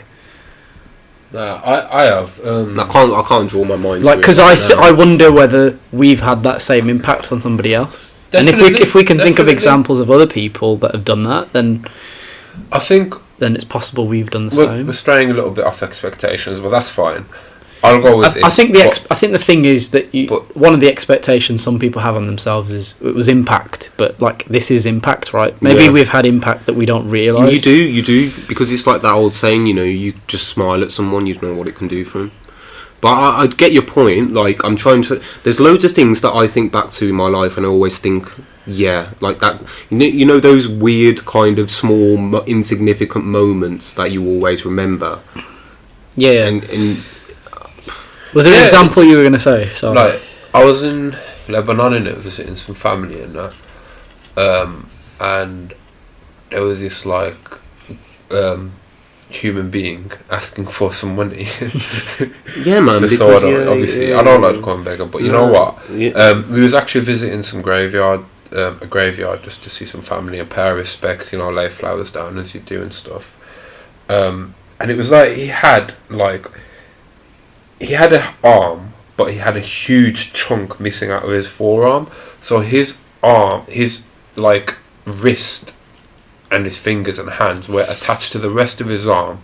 I have. I can't draw my mind. Because I wonder whether we've had that same impact on somebody else. Definitely, and if we can think of examples of other people that have done that, then I think it's possible we've done the same. We're straying a little bit off expectations, but that's fine. I'll go with it. I think the thing is that one of the expectations some people have on themselves is it was impact, but this is impact, right? Maybe we've had impact that we don't realise. You do, because it's like that old saying, you just smile at someone, you don't know what it can do for them. But I get your point. I'm trying to. There's loads of things that I think back to in my life, and I always think, that. Those weird kind of small, insignificant moments that you always remember. Yeah. And was there an example you were going to say? Sorry. I was in Lebanon visiting some family and that, and there was this like human being asking for some money. Yeah, man. Just so I don't, obviously, I don't like to call him beggar, but you know what? Yeah. We was actually visiting some graveyard, a graveyard, just to see some family and pay our respects. You know, lay flowers down as you do and stuff. And it was like he had an arm, but he had a huge chunk missing out of his forearm. So his arm, his like wrist, and his fingers and hands were attached to the rest of his arm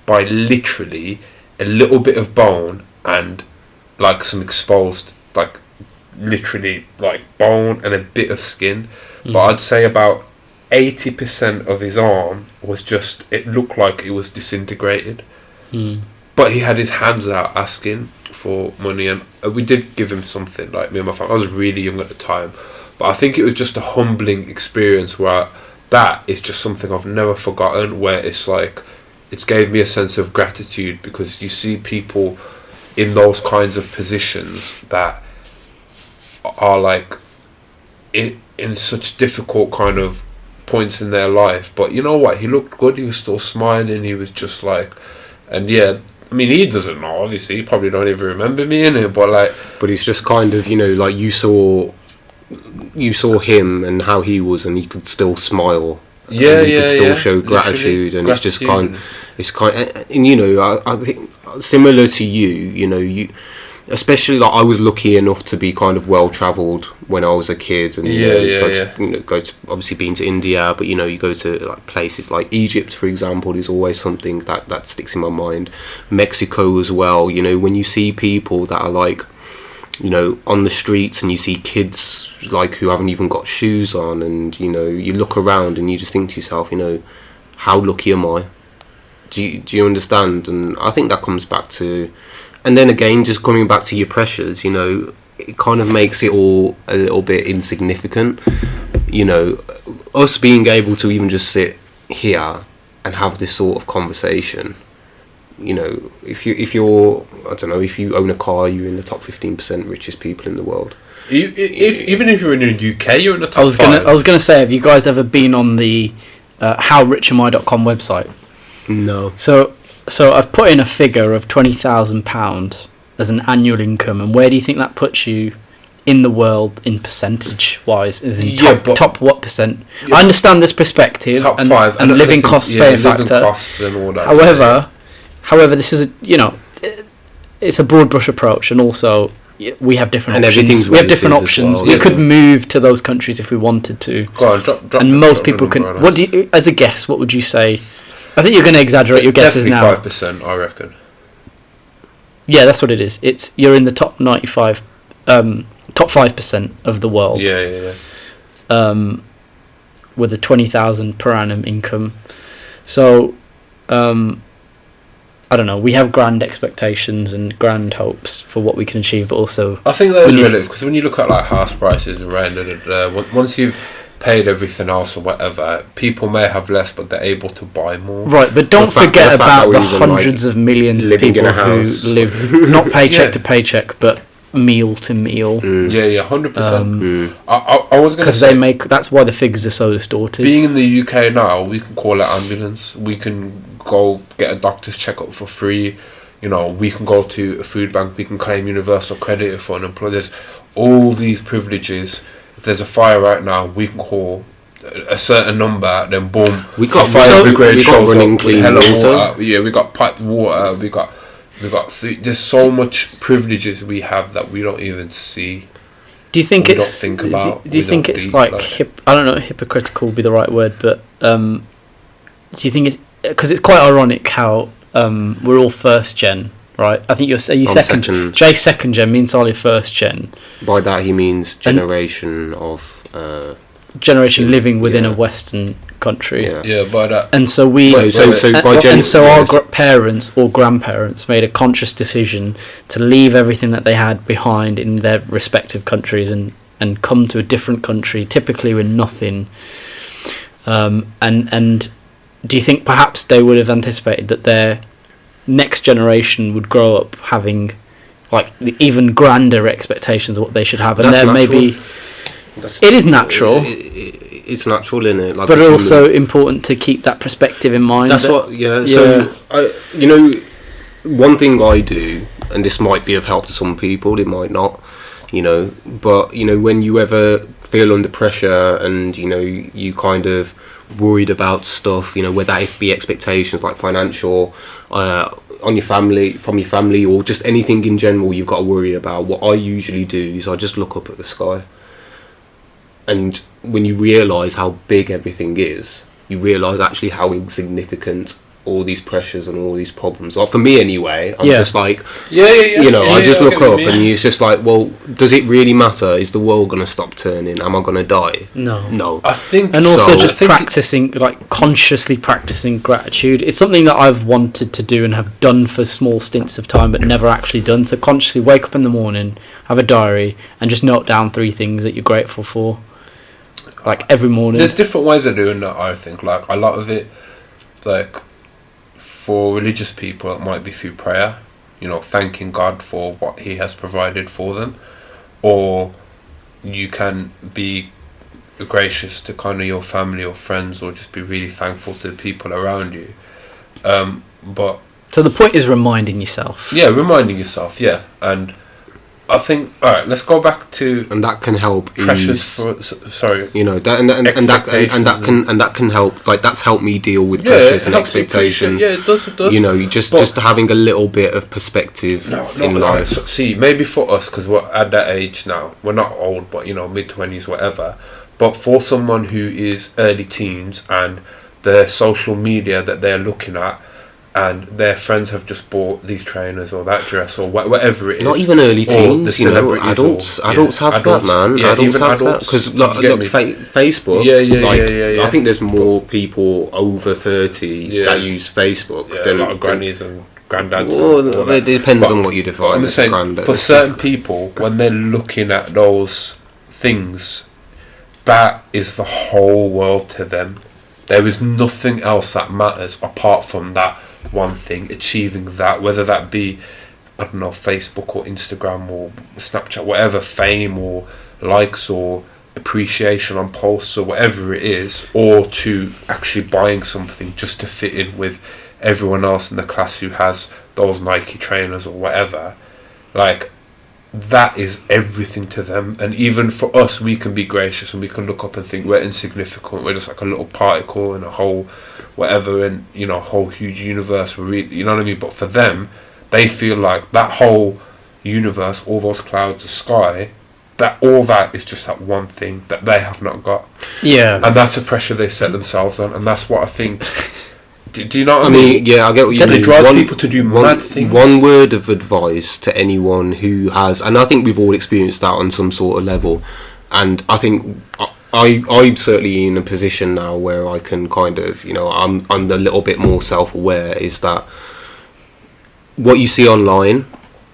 by literally a little bit of bone and like some exposed, like literally like bone and a bit of skin. But I'd say about 80% of his arm was just, it looked like it was disintegrated. But he had his hands out asking for money, and we did give him something, like me and my family. I was really young at the time, but I think it was just a humbling experience where that is just something I've never forgotten, where it's like, it's gave me a sense of gratitude, because you see people in those kinds of positions that are like in such difficult kind of points in their life, but you know what, he looked good, he was still smiling, he was just like, and yeah, I mean, he doesn't know, obviously, he probably don't even remember me in it, but like, but it's just kind of, you know, like you saw him and how he was, and he could still smile. Yeah, and he could still yeah. show gratitude, Literally, and it's just and you know, I think similar to you, especially like I was lucky enough to be kind of well travelled when I was a kid, and go to obviously been to India, but you know, you go to like places like Egypt, for example, is always something that sticks in my mind. Mexico as well, you know, when you see people that are like, you know, on the streets, and you see kids like who haven't even got shoes on, and you know, you look around and you just think to yourself, you know, how lucky am I? Do you understand? And I think that comes back to, and then again, just coming back to your pressures, you know, it kind of makes it all a little bit insignificant. You know, us being able to even just sit here and have this sort of conversation. You know, if you're I don't know, if you own a car, you're in the top 15% richest people in the world. Even if you're in the UK, you're in the top I was gonna say, have you guys ever been on the howrichami.com website? No. So I've put in a figure of £20,000 as an annual income, and where do you think that puts you in the world in percentage wise? Is in top what percent? Yeah. I understand this perspective, top and 5, and living costs play a factor. Costs and all that. However, this is it's a broad brush approach, and also we have different options. We have different options. Well. We could move to those countries if we wanted to. Go on, drop and most people can. What do you, as a guess, what would you say? I think you're going to exaggerate your guesses now. 5%, I reckon. Yeah, that's what it is. You're in the top 95, top 5% of the world. Yeah. With a 20,000 per annum income. So, I don't know. We have grand expectations and grand hopes for what we can achieve, but also I think that's relative, because when you look at like house prices around, once you've paid everything else or whatever, people may have less, but they're able to buy more. Right, but don't forget about the hundreds of millions of people who live not paycheck to paycheck, but meal to meal. Yeah, 100%. I was going to say, that's why the figures are so distorted. Being in the UK now, we can call an ambulance. We can go get a doctor's checkup for free. You know, we can go to a food bank. We can claim universal credit for unemployed. There's all these privileges. If there's a fire right now, we can call a certain number, then boom, we got fire brigade we got running clean water. Yeah, we got piped water. We got food. There's so much privileges we have that we don't even see. Do you think it's? Do you think it's like I don't know, hypocritical would be the right word, but do you think it's because it's quite ironic how we're all first gen, right? I think you're second. Jay's second gen, me and Sally first gen. By that he means generation of generation living within a Western country. Yeah, by that. And so our parents or grandparents made a conscious decision to leave everything that they had behind in their respective countries and come to a different country, typically with nothing. And do you think perhaps they would have anticipated that their next generation would grow up having like even grander expectations of what they should have, and then maybe it is natural. it's natural, isn't it? Like, but also important to keep that perspective in mind. That's what, yeah. So, one thing I do, and this might be of help to some people, it might not, but, when you ever feel under pressure and, you kind of worried about stuff, whether that be expectations like financial, on your family, from your family, or just anything in general you've got to worry about, what I usually do is I just look up at the sky. And when you realise how big everything is, you realise actually how insignificant all these pressures and all these problems are. For me anyway, I'm just like, I just look up and it's just like, well, does it really matter? Is the world going to stop turning? Am I going to die? No. I think, and also just practicing, like consciously practicing gratitude. It's something that I've wanted to do and have done for small stints of time, but never actually done. So consciously wake up in the morning, have a diary, and just note down 3 things that you're grateful for. Like every morning. There's different ways of doing that, I think. Like a lot of it, like for religious people, it might be through prayer, thanking God for what He has provided for them. Or you can be gracious to kind of your family or friends, or just be really thankful to the people around you. But so the point is reminding yourself. Yeah, reminding yourself, yeah. And I think, all right, let's go back to, and that can help ease, that can help, like that's helped me deal with pressures and expectations. Yeah, it does. Just having a little bit of perspective in life. See, maybe for us, because we're at that age now, we're not old, but mid-20s, whatever. But for someone who is early teens and the social media that they're looking at, and their friends have just bought these trainers or that dress or whatever it is. Not even early teens, adults have that, man. Yeah, adults have that. Because look, Facebook. Yeah. I think there's more people over 30 that use Facebook than a lot of grannies and granddads. Well, it depends on what you define as a granddad. For certain people, when they're looking at those things, that is the whole world to them. There is nothing else that matters apart from that one thing, achieving that, whether that be, I don't know, Facebook or Instagram or Snapchat, whatever, fame or likes or appreciation on posts or whatever it is, or to actually buying something just to fit in with everyone else in the class who has those Nike trainers or whatever. Like, that is everything to them. And even for us, we can be gracious and we can look up and think we're insignificant, we're just like a little particle in a whole whatever, in a whole huge universe. You know what I mean? But for them, they feel like that whole universe, all those clouds, the sky, that all that is just that one thing that they have not got. Yeah. And that's a pressure they set themselves on, and that's what I think. Do you know what I mean? Yeah, I get what you mean. It drives people to do mad things. One word of advice to anyone who has, and I think we've all experienced that on some sort of level, and I think I'm certainly in a position now where I can kind of, I'm a little bit more self-aware, is that what you see online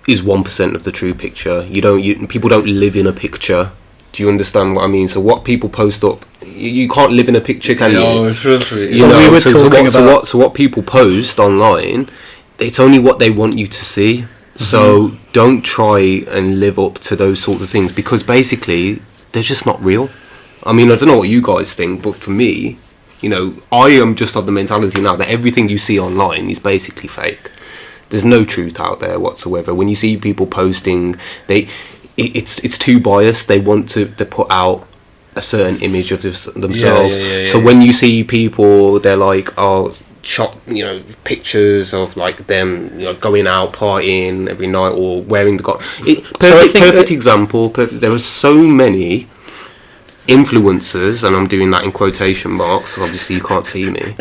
is 1% of the true picture. People don't live in a picture. Do you understand what I mean? So what people post up, you can't live in a picture, can you? No, trust me. So what people post online, it's only what they want you to see. Mm-hmm. So don't try and live up to those sorts of things, because basically they're just not real. I mean, I don't know what you guys think, but for me, I am just of the mentality now that everything you see online is basically fake. There's no truth out there whatsoever. When you see people posting, it's too biased. They want to put out a certain image of themselves. So when you see people, they're like, shot, pictures of like them, going out partying every night or wearing the perfect example. There are so many influencers, and I'm doing that in quotation marks, obviously you can't see me.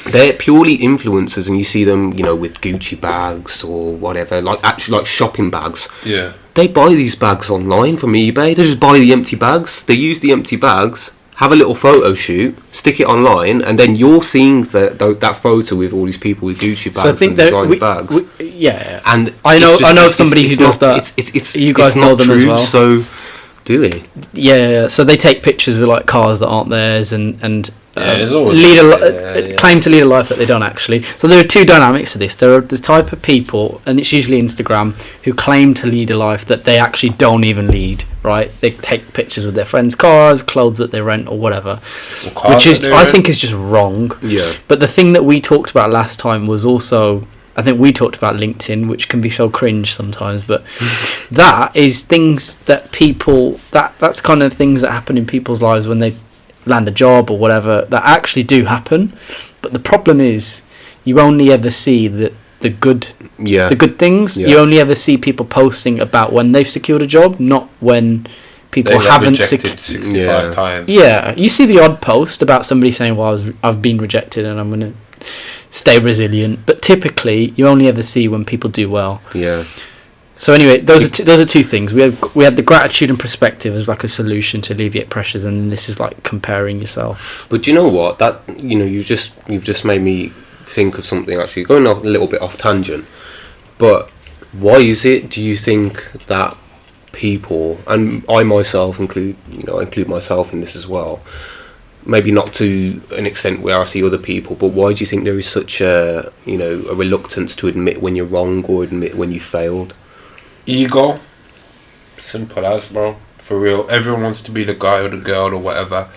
They're purely influencers, and you see them, with Gucci bags or whatever, actually shopping bags. Yeah. They buy these bags online from eBay. They just buy the empty bags. They use the empty bags, have a little photo shoot, stick it online, and then you're seeing that photo with all these people with Gucci bags, so I think and designer bags. Yeah. And I know somebody who does that. You guys know them as well. So do they? Yeah. So they take pictures with like cars that aren't theirs and claim to lead a life that they don't actually. So there are two dynamics to this. There are the type of people, and it's usually Instagram, who claim to lead a life that they actually don't even lead, right? They take pictures with their friends' cars, clothes that they rent, or whatever, cars which is that they I rent. think is just wrong. Yeah. But the thing that we talked about last time was also, I think we talked about LinkedIn, which can be so cringe sometimes, but that is things that people, that's kind of things that happen in people's lives when they land a job or whatever, that actually do happen. But the problem is you only ever see the good things. Yeah. You only ever see people posting about when they've secured a job, not when people They haven't rejected 65 times. Yeah, you see the odd post about somebody saying, well, I've been rejected and I'm going to stay resilient, but typically you only ever see when people do well. Yeah. So anyway, those are two things. We had the gratitude and perspective as like a solution to alleviate pressures, and this is like comparing yourself. But do you know what? That, you know, you've just made me think of something, actually, going a little bit off tangent. But why is it, do you think, that people, and I myself include myself in this as well, maybe not to an extent where I see other people, but why do you think there is such a reluctance to admit when you're wrong or admit when you failed? Ego. Simple as, bro. For real. Everyone wants to be the guy or the girl or whatever.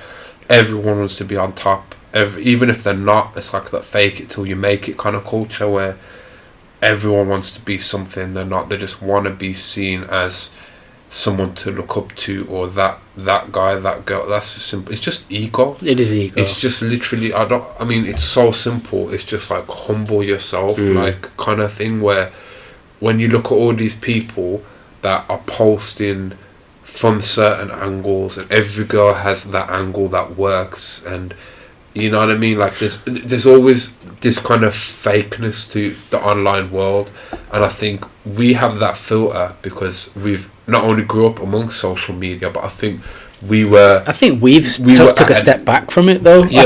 Everyone wants to be on top. Even if they're not, it's like that fake it till you make it kind of culture where everyone wants to be something they're not. They just want to be seen as someone to look up to, or that guy, that girl. That's just simple. It's just ego. It is ego. It's just literally, it's so simple. It's just like humble yourself, like kind of thing, where when you look at all these people that are posting from certain angles, and every girl has that angle that works, and you know what I mean, like there's always this kind of fakeness to the online world, and I think we have that filter because we've not only grew up amongst social media, but I think we've took a step back from it though. Yeah,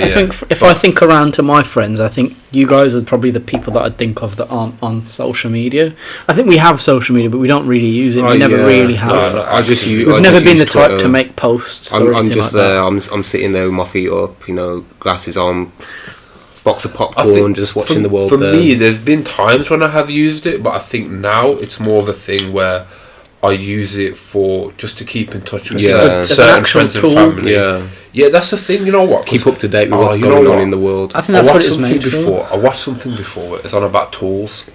I think if I think around to my friends, I think you guys are probably the people that I think of that aren't on social media. I think we have social media, but we don't really use it. We never really have. We've never been the type to make posts. I'm just like there. I'm sitting there with my feet up, glasses on, box of popcorn, just watching the world. For me, there's been times when I have used it, but I think now it's more of a thing where I use it for just to keep in touch with certain friends and family. Yeah, that's the thing. You know what? Keep up to date with what's going on in the world. I think that's what it's made for. I watched something before. It's on about tools,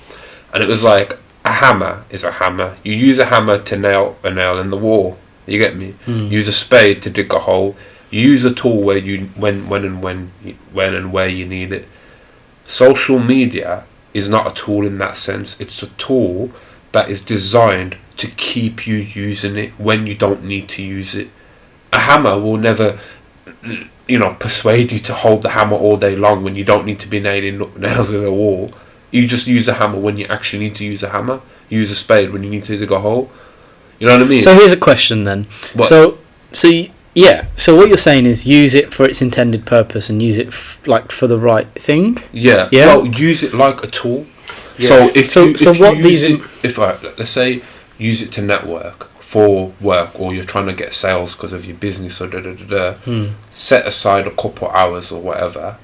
and it was like a hammer is a hammer. You use a hammer to nail a nail in the wall. You get me? Use a spade to dig a hole. You use a tool where when and where you need it. Social media is not a tool in that sense. It's a tool that is designed to keep you using it when you don't need to use it. A hammer will never, persuade you to hold the hammer all day long when you don't need to be nailing nails in the wall. You just use a hammer when you actually need to use a hammer. You use a spade when you need to dig a hole. You know what I mean? So here's a question then. What? So what you're saying is use it for its intended purpose and use it for the right thing. Yeah. Well, use it like a tool. Yeah. Let's say use it to network for work, or you're trying to get sales because of your business, or set aside a couple hours or whatever,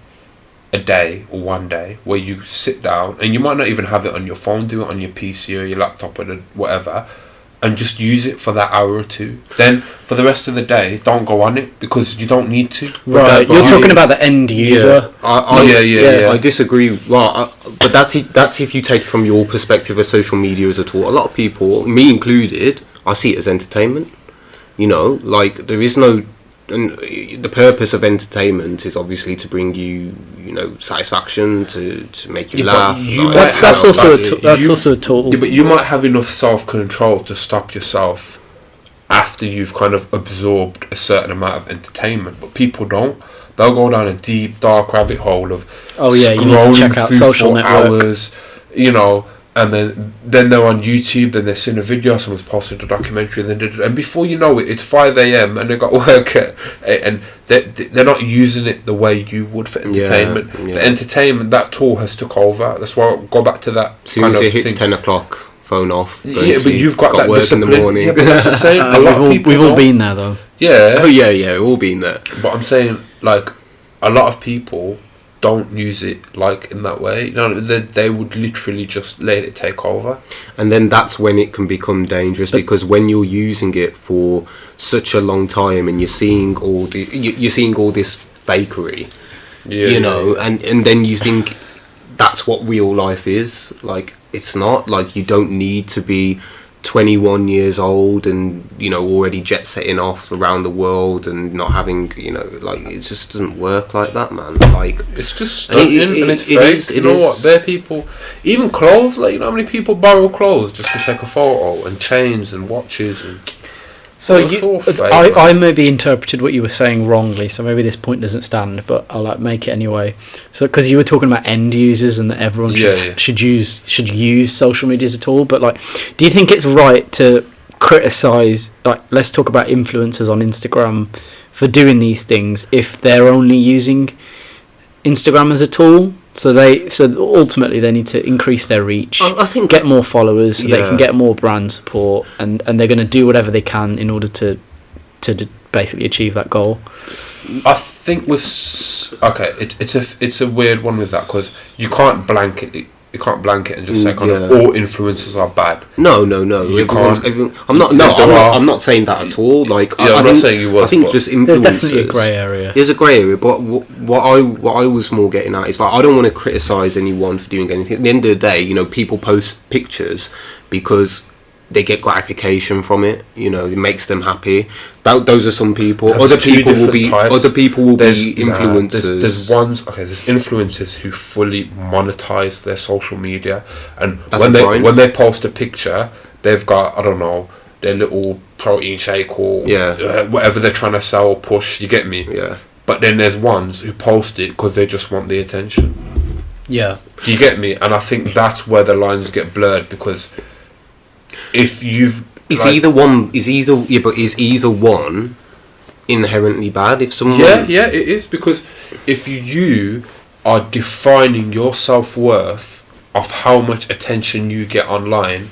a day or one day, where you sit down, and you might not even have it on your phone, do it on your PC or your laptop or whatever, and just use it for that hour or two. Then for the rest of the day, don't go on it because you don't need to. Right, you're talking about the end user. I disagree. Well, but that's if you take it from your perspective as social media as a tool. A lot of people, me included, I see it as entertainment. Like there is no. And the purpose of entertainment is obviously to bring you, satisfaction, to make you laugh. That's also a tool. Yeah, but you might have enough self-control to stop yourself after you've kind of absorbed a certain amount of entertainment. But people don't. They'll go down a deep, dark rabbit hole of you need to check out social network. Hours, and then they're on YouTube, then they're seeing a video, someone's posted a documentary, and before you know it, it's 5 a.m. and they've got work, and they're not using it the way you would for entertainment. Yeah. The entertainment, that tool has took over. That's why I go back to that. As soon as it hits 10 o'clock, phone off. But you've got that work discipline. in the morning. Yeah, but that's what I'm saying. We've all been there though. Yeah. Oh yeah, we've all been there. But I'm saying, like, a lot of people don't use it like in that way. You know, they would literally just let it take over. And then that's when it can become dangerous, because when you're using it for such a long time and you're seeing all this fakery, you know, and then you think that's what real life is. Like, it's not. Like, you don't need to be 21 years old and, you know, already jet setting off around the world and not having, you know, like, it just doesn't work like that, man. Like, it's just stunning and it's fake. You know what? There are people, even clothes, like, you know how many people borrow clothes just to take a photo, and chains and watches and. So I maybe interpreted what you were saying wrongly, so maybe this point doesn't stand, but I'll like make it anyway. So because you were talking about end users and that everyone should use social medias at all, but like, do you think it's right to criticize, like, let's talk about influencers on Instagram for doing these things if they're only using Instagram as a tool? So ultimately they need to increase their reach, I think, get more followers, so they can get more brand support, and they're going to do whatever they can in order to basically achieve that goal. I think it's a weird one with that, because you can't blanket it. You can't blanket and just say kind of all influencers are bad. No. I'm not saying that at all. Like, I'm not saying you was. I think just influencers. There's definitely a grey area. There's a grey area, but what I was more getting at is, like, I don't want to criticise anyone for doing anything. At the end of the day, you know, people post pictures because they get gratification from it. You know, it makes them happy. Those are some people. Other people will be influencers. There's influencers who fully monetize their social media, and when they post a picture, they've got, I don't know, their little protein shake or whatever they're trying to sell or push. You get me? Yeah. But then there's ones who post it because they just want the attention. Yeah. Do you get me? And I think that's where the lines get blurred, because if you've is either one inherently bad? If someone it is, because if you are defining your self-worth off how much attention you get online,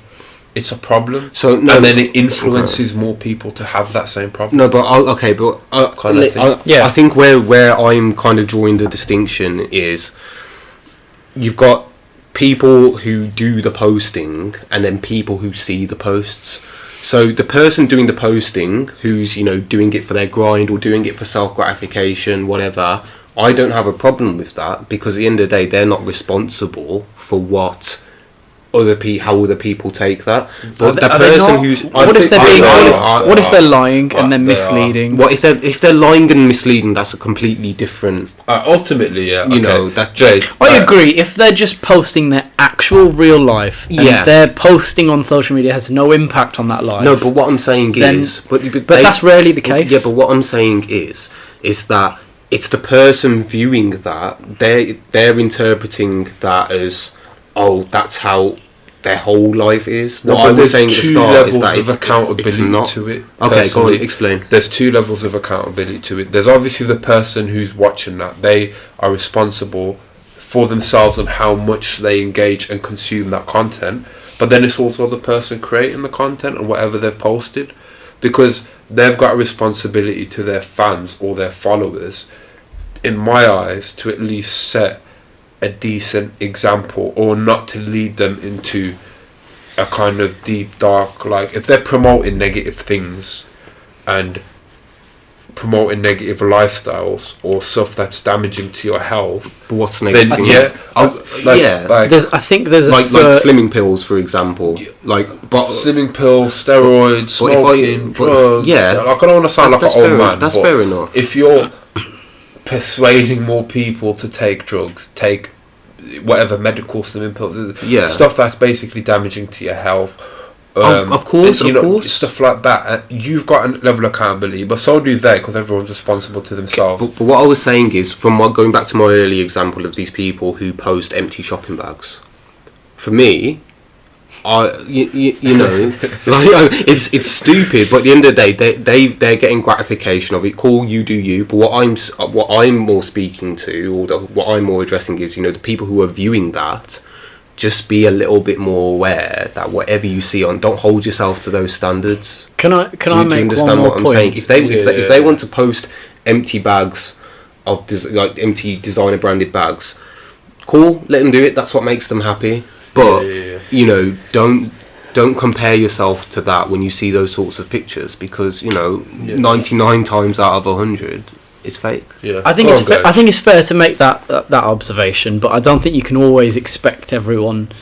it's a problem. So and then it influences more people to have that same problem. No, but I think where I'm kind of drawing the distinction is, you've got people who do the posting and then people who see the posts. So the person doing the posting, who's, you know, doing it for their grind or doing it for self-gratification, whatever, I don't have a problem with that, because at the end of the day, they're not responsible for what how other people take that. But the person who's what if they're lying and they're misleading? What if they're lying and misleading? That's a completely different. Ultimately, yeah. You know that. I agree. If they're just posting their actual real life, and their posting on social media has no impact on that life. No, but what I'm saying is, but that's rarely the case. Yeah, but what I'm saying is that it's the person viewing that, they're interpreting that as, oh, that's how their whole life is. What I was saying at the start is that it's not to it. Okay, go on, explain. There's two levels of accountability to it. There's obviously the person who's watching that. They are responsible for themselves and how much they engage and consume that content. But then it's also the person creating the content and whatever they've posted, because they've got a responsibility to their fans or their followers, in my eyes, to at least set a decent example, or not to lead them into a kind of deep, dark, like, if they're promoting negative things and promoting negative lifestyles or stuff that's damaging to your health. But what's negative? Then, I think there's like slimming pills, for example. Slimming pills, steroids, smoking, drugs. Like, I don't want to sound like an old man. That's fair enough. If you're persuading more people to take drugs, take whatever medical slimming pills, stuff that's basically damaging to your health. Of course. Stuff like that. You've got a level of accountability, but so do they, because everyone's responsible to themselves. But what I was saying is, going back to my earlier example of these people who post empty shopping bags, for me, it's stupid. But at the end of the day, they're getting gratification of it. Cool, you do you. But what I'm more speaking to, or what I'm more addressing is, the people who are viewing that. Just be a little bit more aware that whatever you see don't hold yourself to those standards. Can I make one more point? Saying? If they want to post empty bags of like empty designer branded bags. Cool, let them do it. That's what makes them happy. But you know, don't compare yourself to that when you see those sorts of pictures, because you know, 99 times out of 100 it's fake. Yeah, I think I think it's fair to make that observation, but I don't think you can always expect everyone.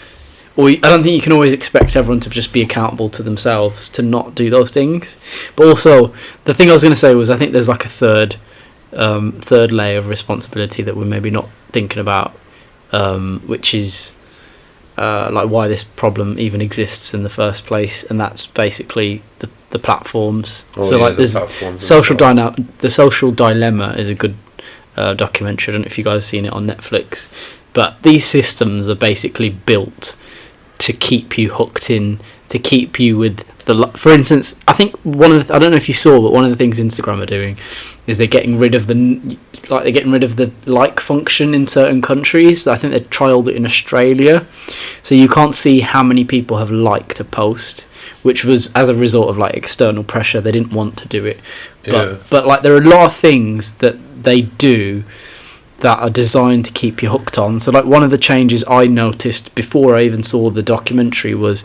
I don't think you can always expect everyone to just be accountable to themselves to not do those things. But also, the thing I was going to say was, I think there's like a third layer of responsibility that we're maybe not thinking about, which is like why this problem even exists in the first place, and that's basically the platforms. So like there's the social dilemma is a good documentary. I don't know if you guys have seen it on Netflix, but these systems are basically built to keep you hooked in, to keep you with for instance, I think I don't know if you saw, but one of the things Instagram are doing is they're getting rid of the like function in certain countries. I think they trialed it in Australia, so you can't see how many people have liked a post, which was as a result of like external pressure. They didn't want to do it, but like there are a lot of things that they do that are designed to keep you hooked on. So like one of the changes I noticed before I even saw the documentary was,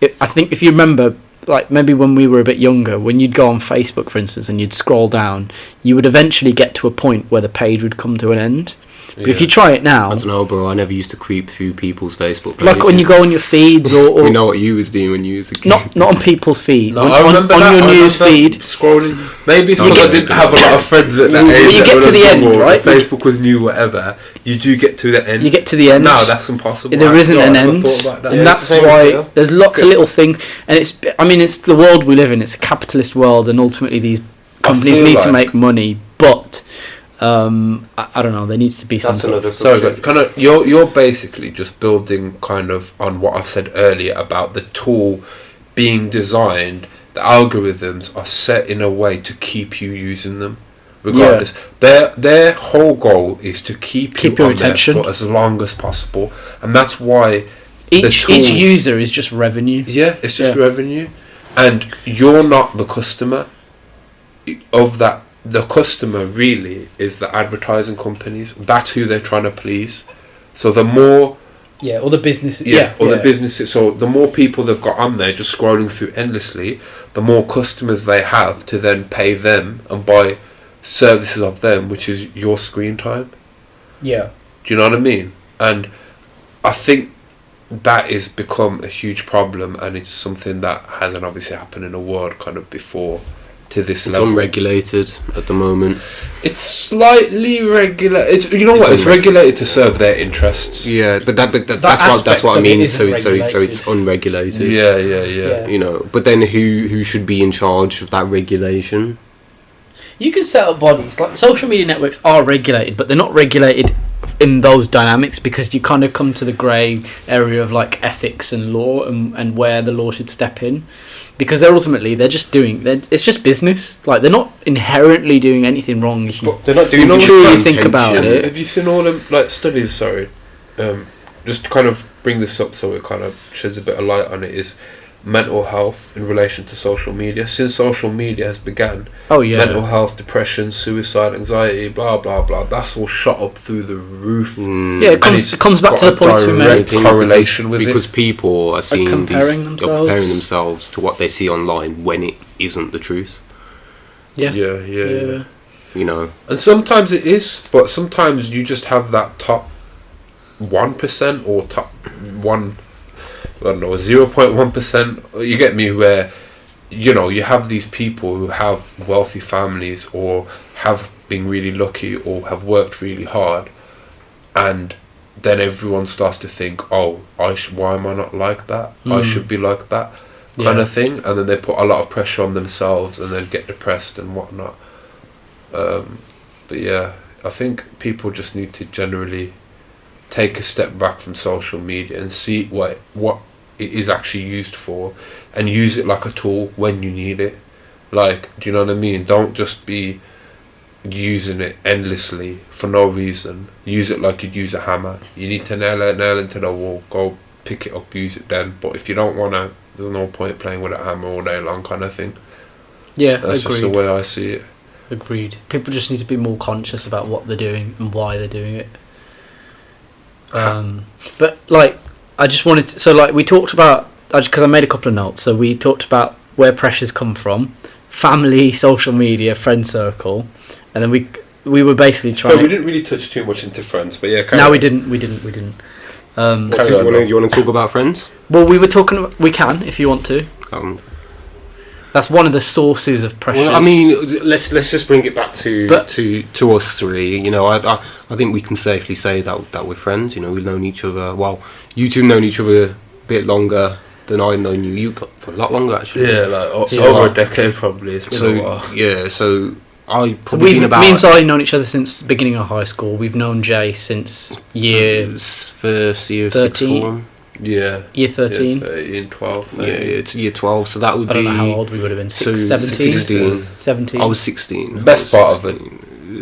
I think if you remember, like maybe when we were a bit younger, when you'd go on Facebook, for instance, and you'd scroll down, you would eventually get to a point where the page would come to an end. But if you try it now... I don't know, bro. I never used to creep through people's Facebook pages. Like when you go on your feeds or... We know what you was doing when you was a kid. Not on people's feed. No, on your news feed. Scrolling. Maybe it's because I didn't have a lot of friends at that age. But you get to the end, right? Facebook was new, whatever. You do get to the end. You get to the end. No, that's impossible. There isn't an end. And that's why there's lots of little things. And it's the world we live in. It's a capitalist world, and ultimately these companies need to make money. But... I don't know. There needs to be some. That's another subject. So, kind of, you're basically just building kind of on what I've said earlier about the tool being designed. The algorithms are set in a way to keep you using them, regardless. Yeah. Their whole goal is to keep you your on attention there for as long as possible, and that's why each user is just revenue. Yeah, it's just revenue, and you're not the customer of that. The customer really is the advertising companies. That's who they're trying to please. So the more... Yeah, or the businesses. The businesses. So the more people they've got on there just scrolling through endlessly, the more customers they have to then pay them and buy services of them, which is your screen time. Yeah. Do you know what I mean? And I think that has become a huge problem, and it's something that hasn't obviously happened in the world kind of before. To this it's level. Unregulated at the moment. It's slightly regulated. It's regulated to serve their interests. Yeah, but that's what I mean. So it's unregulated. Yeah. You know, but then who should be in charge of that regulation? You can set up bodies. Like social media networks are regulated, but they're not regulated in those dynamics, because you kind of come to the grey area of like ethics and law and where the law should step in. Because it's just business. Like, they're not inherently doing anything wrong. They're not doing it. Truly think about it. Have you seen all them like studies? Sorry, just to kind of bring this up so it kind of sheds a bit of light on it. Is mental health in relation to social media. Since social media has began, mental health, depression, suicide, anxiety, blah blah blah. That's all shot up through the roof. Yeah, it comes back to the points we made. Correlation with because people are seeing comparing themselves to what they see online when it isn't the truth. Yeah. You know, and sometimes it is, but sometimes you just have that top 1% or top 1. I don't know, 0.1%. You get me? Where you have these people who have wealthy families or have been really lucky or have worked really hard, and then everyone starts to think, oh, why am I not like that? I should be like that kind of thing, and then they put a lot of pressure on themselves and then get depressed and whatnot. But yeah, I think people just need to generally take a step back from social media and see what it is actually used for, and use it like a tool when you need it. Like, do you know what I mean? Don't just be using it endlessly for no reason. Use it like you'd use a hammer. You need to nail into the wall, go pick it up, use it then. But if you don't want to, there's no point playing with a hammer all day long kind of thing. Yeah, that's just the way I see it. agreed. People just need to be more conscious about what they're doing and why they're doing it. But like, I just wanted to, so like we talked about, because I made a couple of notes. So we talked about where pressures come from, family, social media, friend circle, and then we were basically trying. So we didn't really touch too much into friends, but yeah. No, we didn't. You want to talk about friends? Well, we were talking about, we can if you want to. That's one of the sources of pressures. Well, I mean, let's just bring it back to us three. You know, I think we can safely say that we're friends. You know, we've known each other. Well, you two have known each other a bit longer than I've known you. You got for a lot longer actually. Yeah, like over a decade probably. It's been a while. Yeah, so I probably been about. Me and Sally known each other since the beginning of high school. We've known Jay since first year 13. sixth form. Yeah. Year 13. 13, 12. 13. Yeah, it's year 12. So that would be. I don't know how old we would have been. 17. 16. I was 16. Best part of a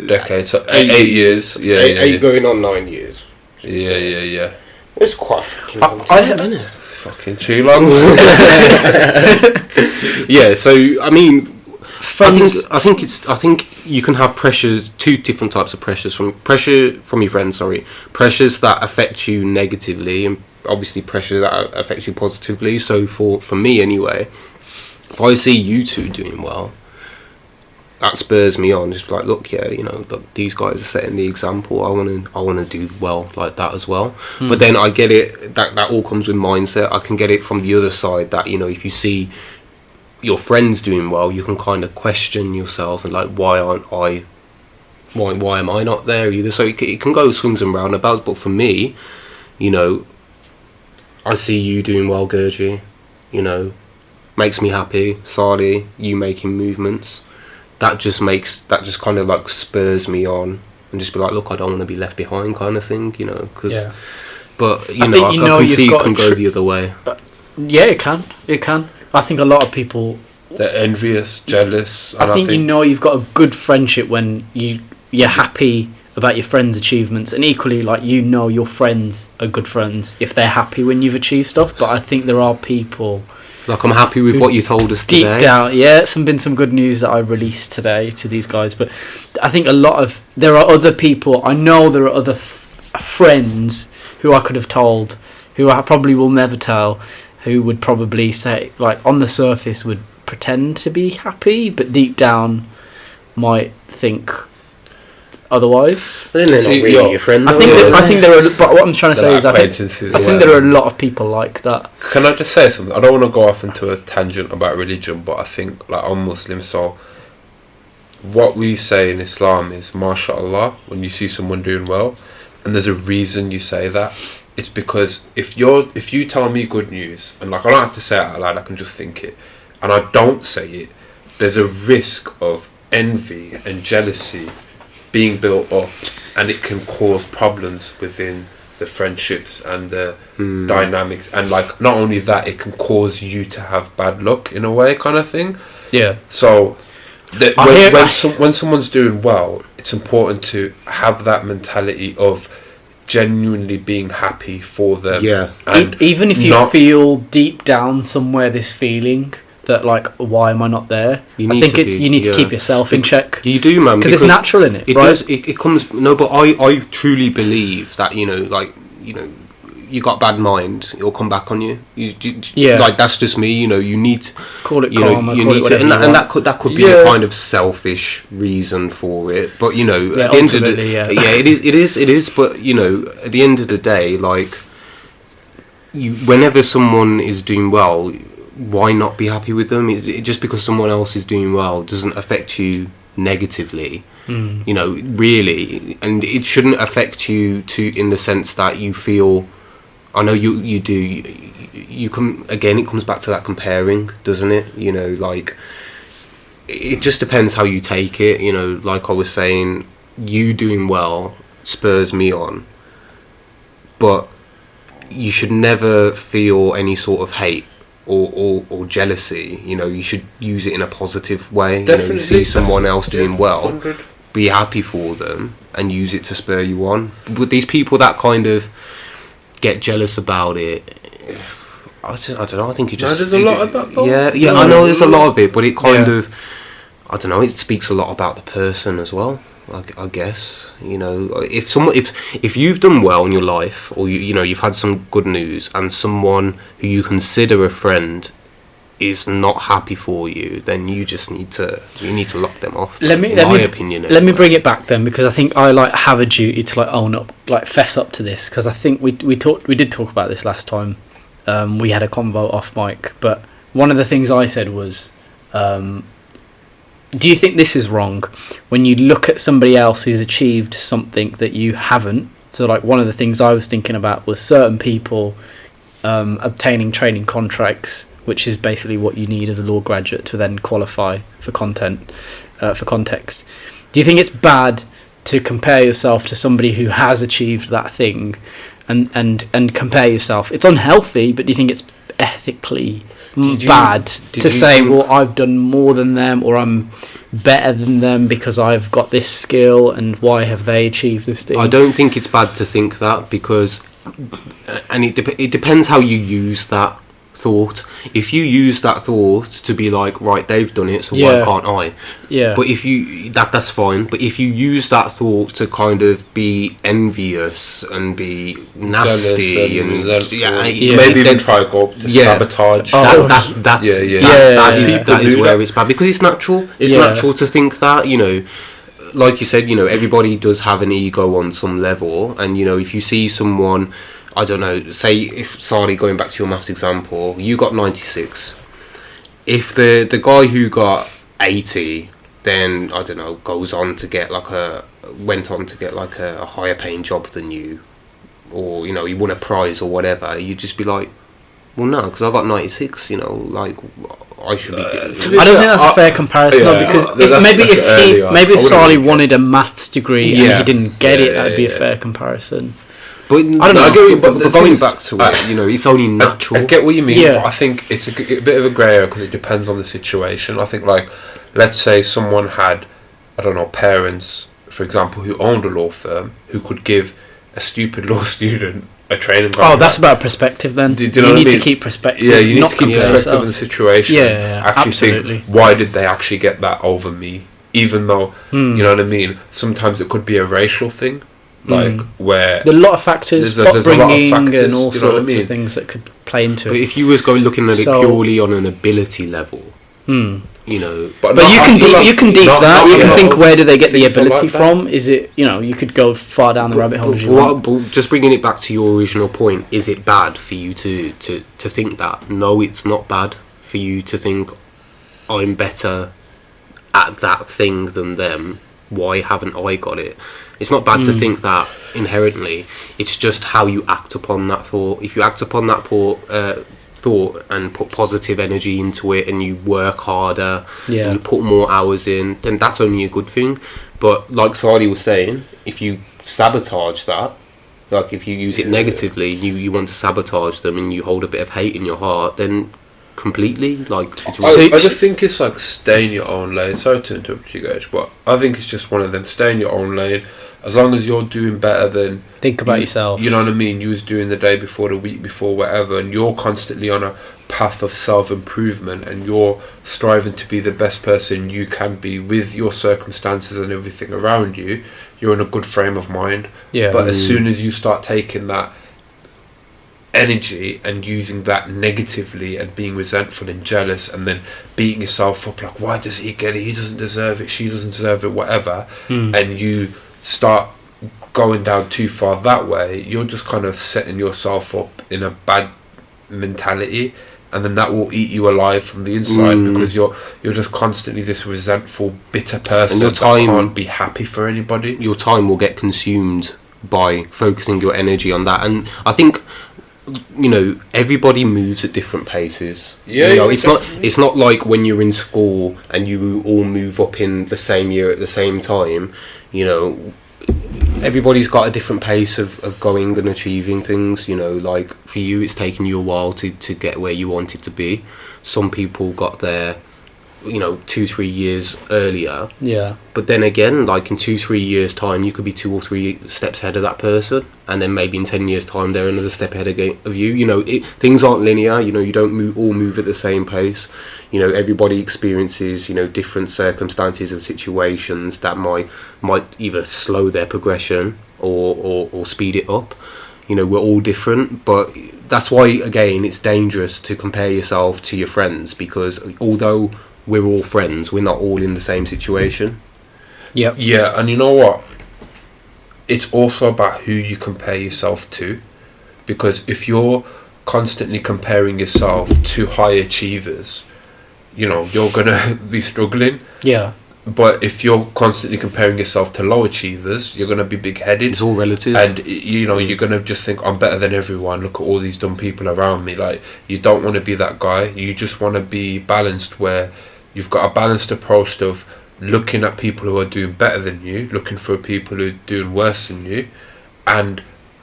decade. So 8 years. Yeah, eight going on 9 years. Yeah. It's quite fucking long time, isn't it? Fucking too long. Yeah. So I mean. Friends. I think you can have pressures, two different types of pressures. Pressure from your friends, pressures that affect you negatively, and obviously pressure that affects you positively. So for me anyway, if I see you two doing well, that spurs me on. Just like, look, look, these guys are setting the example. I want to do well like that as well. But then I get it. That all comes with mindset. I can get it from the other side. That if you see your friends doing well, you can kind of question yourself and like, why am I not there either? So it can go swings and roundabouts. But for me, I see you doing well, Gurji, makes me happy. Sadi, you making movements, that just kind of like spurs me on and just be like, look, I don't want to be left behind kind of thing, because but I can see it can go the other way. Yeah, it can. I think a lot of people, they're envious, jealous. I think you've got a good friendship when you're happy about your friends' achievements, and equally like your friends are good friends if they're happy when you've achieved stuff. But I think there are people like, I'm happy with what you told us deep today. down. Yeah, it's been some good news that I released today to these guys. But I think there are other people. I know there are other friends who I could have told, who I probably will never tell, who would probably say, like, on the surface would pretend to be happy, but deep down might think otherwise. Then they're not really your friend. I think there are. But what I'm trying to say is, I think there are a lot of people like that. Can I just say something? I don't want to go off into a tangent about religion, but I think, like, I'm Muslim, so what we say in Islam is mashallah when you see someone doing well, and there's a reason you say that. It's because if you tell me good news, and like, I don't have to say it out loud, I can just think it, and I don't say it, there's a risk of envy and jealousy being built up, and it can cause problems within the friendships and the dynamics, and like, not only that, it can cause you to have bad luck in a way, kind of thing. Yeah. So when someone's doing well, it's important to have that mentality of genuinely being happy for them. Yeah. And even if you feel deep down somewhere this feeling that, like, why am I not there? You need to keep yourself in check. You do, man, because it's natural in it. It right? does. It comes. No, but I truly believe that you got bad mind, it'll come back on you. Yeah. Like, that's just me. You need to call it karma. You need to, and that could be a kind of selfish reason for it. But at the end of the day, it is. But at the end of the day, like, whenever someone is doing well, why not be happy with them? Just because someone else is doing well doesn't affect you negatively. Really, and it shouldn't affect you in the sense that you feel. I know you do. You come again. It comes back to that comparing, doesn't it? Like, it just depends how you take it. Like I was saying, you doing well spurs me on, but you should never feel any sort of hate or jealousy. You should use it in a positive way. Definitely. You see someone else doing well, 100. Be happy for them and use it to spur you on. But these people that kind of get jealous about it, I don't know. I think you just. There's a lot of that. Though. Yeah. I know there's a lot of it, but it kind of. I don't know. It speaks a lot about the person as well. I guess, you know, if you've done well in your life, or you know you've had some good news, and someone who you consider a friend is not happy for you, then you just need to lock them off. Let me bring it back then, because I think I like have a duty to like own up, like fess up to this, because I think we did talk about this last time. We had a convo off mic, but one of the things I said was, do you think this is wrong when you look at somebody else who's achieved something that you haven't? So like one of the things I was thinking about was certain people obtaining training contracts, which is basically what you need as a law graduate to then qualify for context. Do you think it's bad to compare yourself to somebody who has achieved that thing and compare yourself? It's unhealthy, but do you think it's ethically bad to say, well, I've done more than them, or I'm better than them because I've got this skill, and why have they achieved this thing? I don't think it's bad to think that, because, and it depends how you use that thought. If you use that thought to be like, right, they've done it, so why can't I? Yeah. But if you that's fine. But if you use that thought to kind of be envious and be nasty and maybe even try to sabotage. That is where it's bad, because it's natural. It's natural to think that, you know, like you said, you know, everybody does have an ego on some level, and you know, if you see someone, I don't know, say if Sali, going back to your maths example, you got 96. If the guy who got 80, then I don't know, went on to get like a higher paying job than you, or you know, he won a prize or whatever, you'd just be like, well, no, because I got 96, you know, like I should be. I don't think that's a fair comparison, though, because if Sali wanted a maths degree and he didn't get it, that'd be a fair comparison. But I don't know. I get you, but going back to it, you know, it's only natural. I get what you mean, but I think it's a bit of a grey area, because it depends on the situation. I think, like, let's say someone had, I don't know, parents, for example, who owned a law firm, who could give a stupid law student a training contract. Oh, that's about perspective then. Do you know what I mean? To keep perspective. Yeah, you need to keep perspective of the situation. Yeah, actually absolutely. Think, why did they actually get that over me? Even though, you know what I mean, sometimes it could be a racial thing. Like where there are a lot of factors, upbringing, and all sorts of things that could play into it. But if you was looking at it purely on an ability level, you know, but you can deep that. You can think, where do they get the ability from? Is it, you know, you could go far down the rabbit hole as you want. But just bringing it back to your original point, is it bad for you to think that? No, it's not bad for you to think I'm better at that thing than them. Why haven't I got it? It's not bad to think that inherently. It's just how you act upon that thought. If you act upon that thought and put positive energy into it, and you work harder, and you put more hours in, then that's only a good thing. But like Sadi was saying, if you sabotage that, like if you use it negatively, you want to sabotage them, and you hold a bit of hate in your heart, then completely, like, it's I just think it's like stay in your own lane. Sorry to interrupt you guys, but I think it's just one of them. Stay in your own lane. As long as you're doing better than... Think about yourself. You know what I mean? You was doing the day before, the week before, whatever, and you're constantly on a path of self-improvement, and you're striving to be the best person you can be with your circumstances and everything around you, you're in a good frame of mind. Yeah. But as soon as you start taking that energy and using that negatively and being resentful and jealous, and then beating yourself up like, why does he get it? He doesn't deserve it. She doesn't deserve it, whatever. And you start going down too far that way, you're just kind of setting yourself up in a bad mentality, and then that will eat you alive from the inside, because you're just constantly this resentful, bitter person that can't be happy for anybody. Your time will get consumed by focusing your energy on that. And I think, you know, everybody moves at different paces. Yeah, you know, it's not like when you're in school and you all move up in the same year at the same time. You know, everybody's got a different pace of going and achieving things. You know, like for you, it's taken you a while to get where you wanted to be. Some people got there 2-3 years earlier. Yeah. But then again, like in 2-3 years' time, you could be 2 or 3 steps ahead of that person, and then maybe in 10 years' time, they're another step ahead of you. Things aren't linear. You don't all move at the same pace. Everybody experiences different circumstances and situations that might either slow their progression or speed it up. We're all different, but that's why, again, it's dangerous to compare yourself to your friends, because although we're all friends, we're not all in the same situation. Yep. Yeah, and you know what? It's also about who you compare yourself to, because if you're constantly comparing yourself to high achievers, you're gonna be struggling. Yeah. But if you're constantly comparing yourself to low achievers, you're going to be big-headed. It's all relative. And, you're going to just think, I'm better than everyone. Look at all these dumb people around me. Like, you don't want to be that guy. You just want to be balanced, where you've got a balanced approach of looking at people who are doing better than you, looking for people who are doing worse than you, and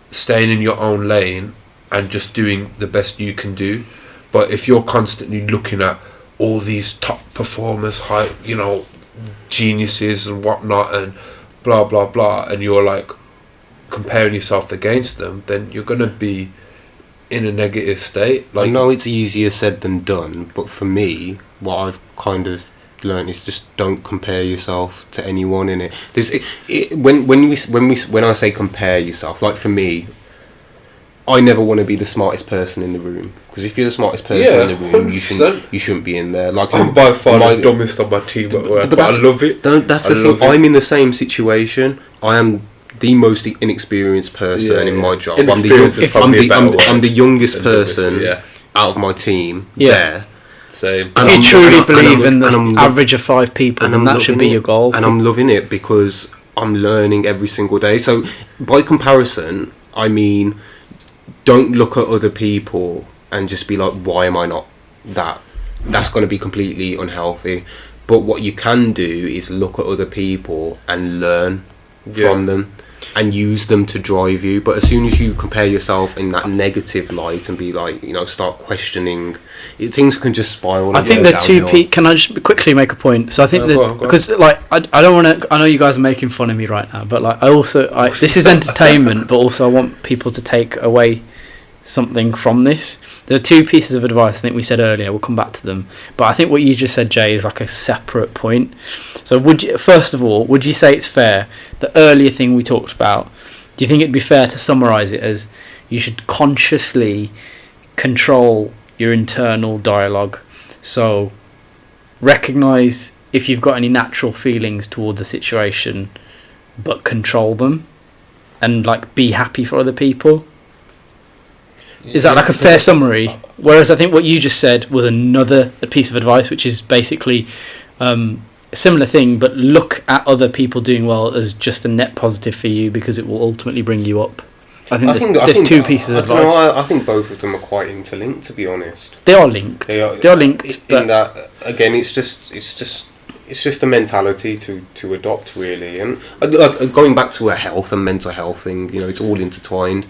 staying in your own lane and just doing the best you can do. But if you're constantly looking at all these top performers, high, geniuses and whatnot and blah blah blah, and you're like comparing yourself against them, then you're gonna be in a negative state. Like, I know it's easier said than done, but for me, what I've kind of learned is just don't compare yourself to anyone in it. When I say compare yourself, like for me, I never want to be the smartest person in the room, because if you're the smartest person in the room, 100%. you shouldn't be in there. Like, I'm by far the dumbest on my team at work, but I love it. That's the thing. I'm in the same situation. I am the most inexperienced person in my job. I'm the youngest person out of my team there. Same. If you truly believe in the average of 5 people, then that should be your goal. And I'm loving it because I'm learning every single day. So by comparison, I mean, don't look at other people and just be like, why am I not that? That's going to be completely unhealthy. But what you can do is look at other people and learn from them and use them to drive you. But as soon as you compare yourself in that negative light and be like, start questioning, things can just spiral. I think the two can I just quickly make a point? So I think because like I don't want to. I know you guys are making fun of me right now, but like this is entertainment, but also I want people to take away something from this. There are 2 pieces of advice I think we said earlier. We'll come back to them, but I think what you just said, Jay, is like a separate point. So first of all, would you say it's fair, the earlier thing we talked about, do you think it'd be fair to summarize it as you should consciously control your internal dialogue? So recognize if you've got any natural feelings towards a situation, but control them, and like be happy for other people. Is that like a fair summary? Whereas I think what you just said was another piece of advice, which is basically a similar thing, but look at other people doing well as just a net positive for you, because it will ultimately bring you up. I think there's 2 pieces of advice. I think both of them are quite interlinked, to be honest. They are linked. They are linked. In that, again, it's just a mentality to adopt, really. And going back to a health and mental health thing, it's all intertwined.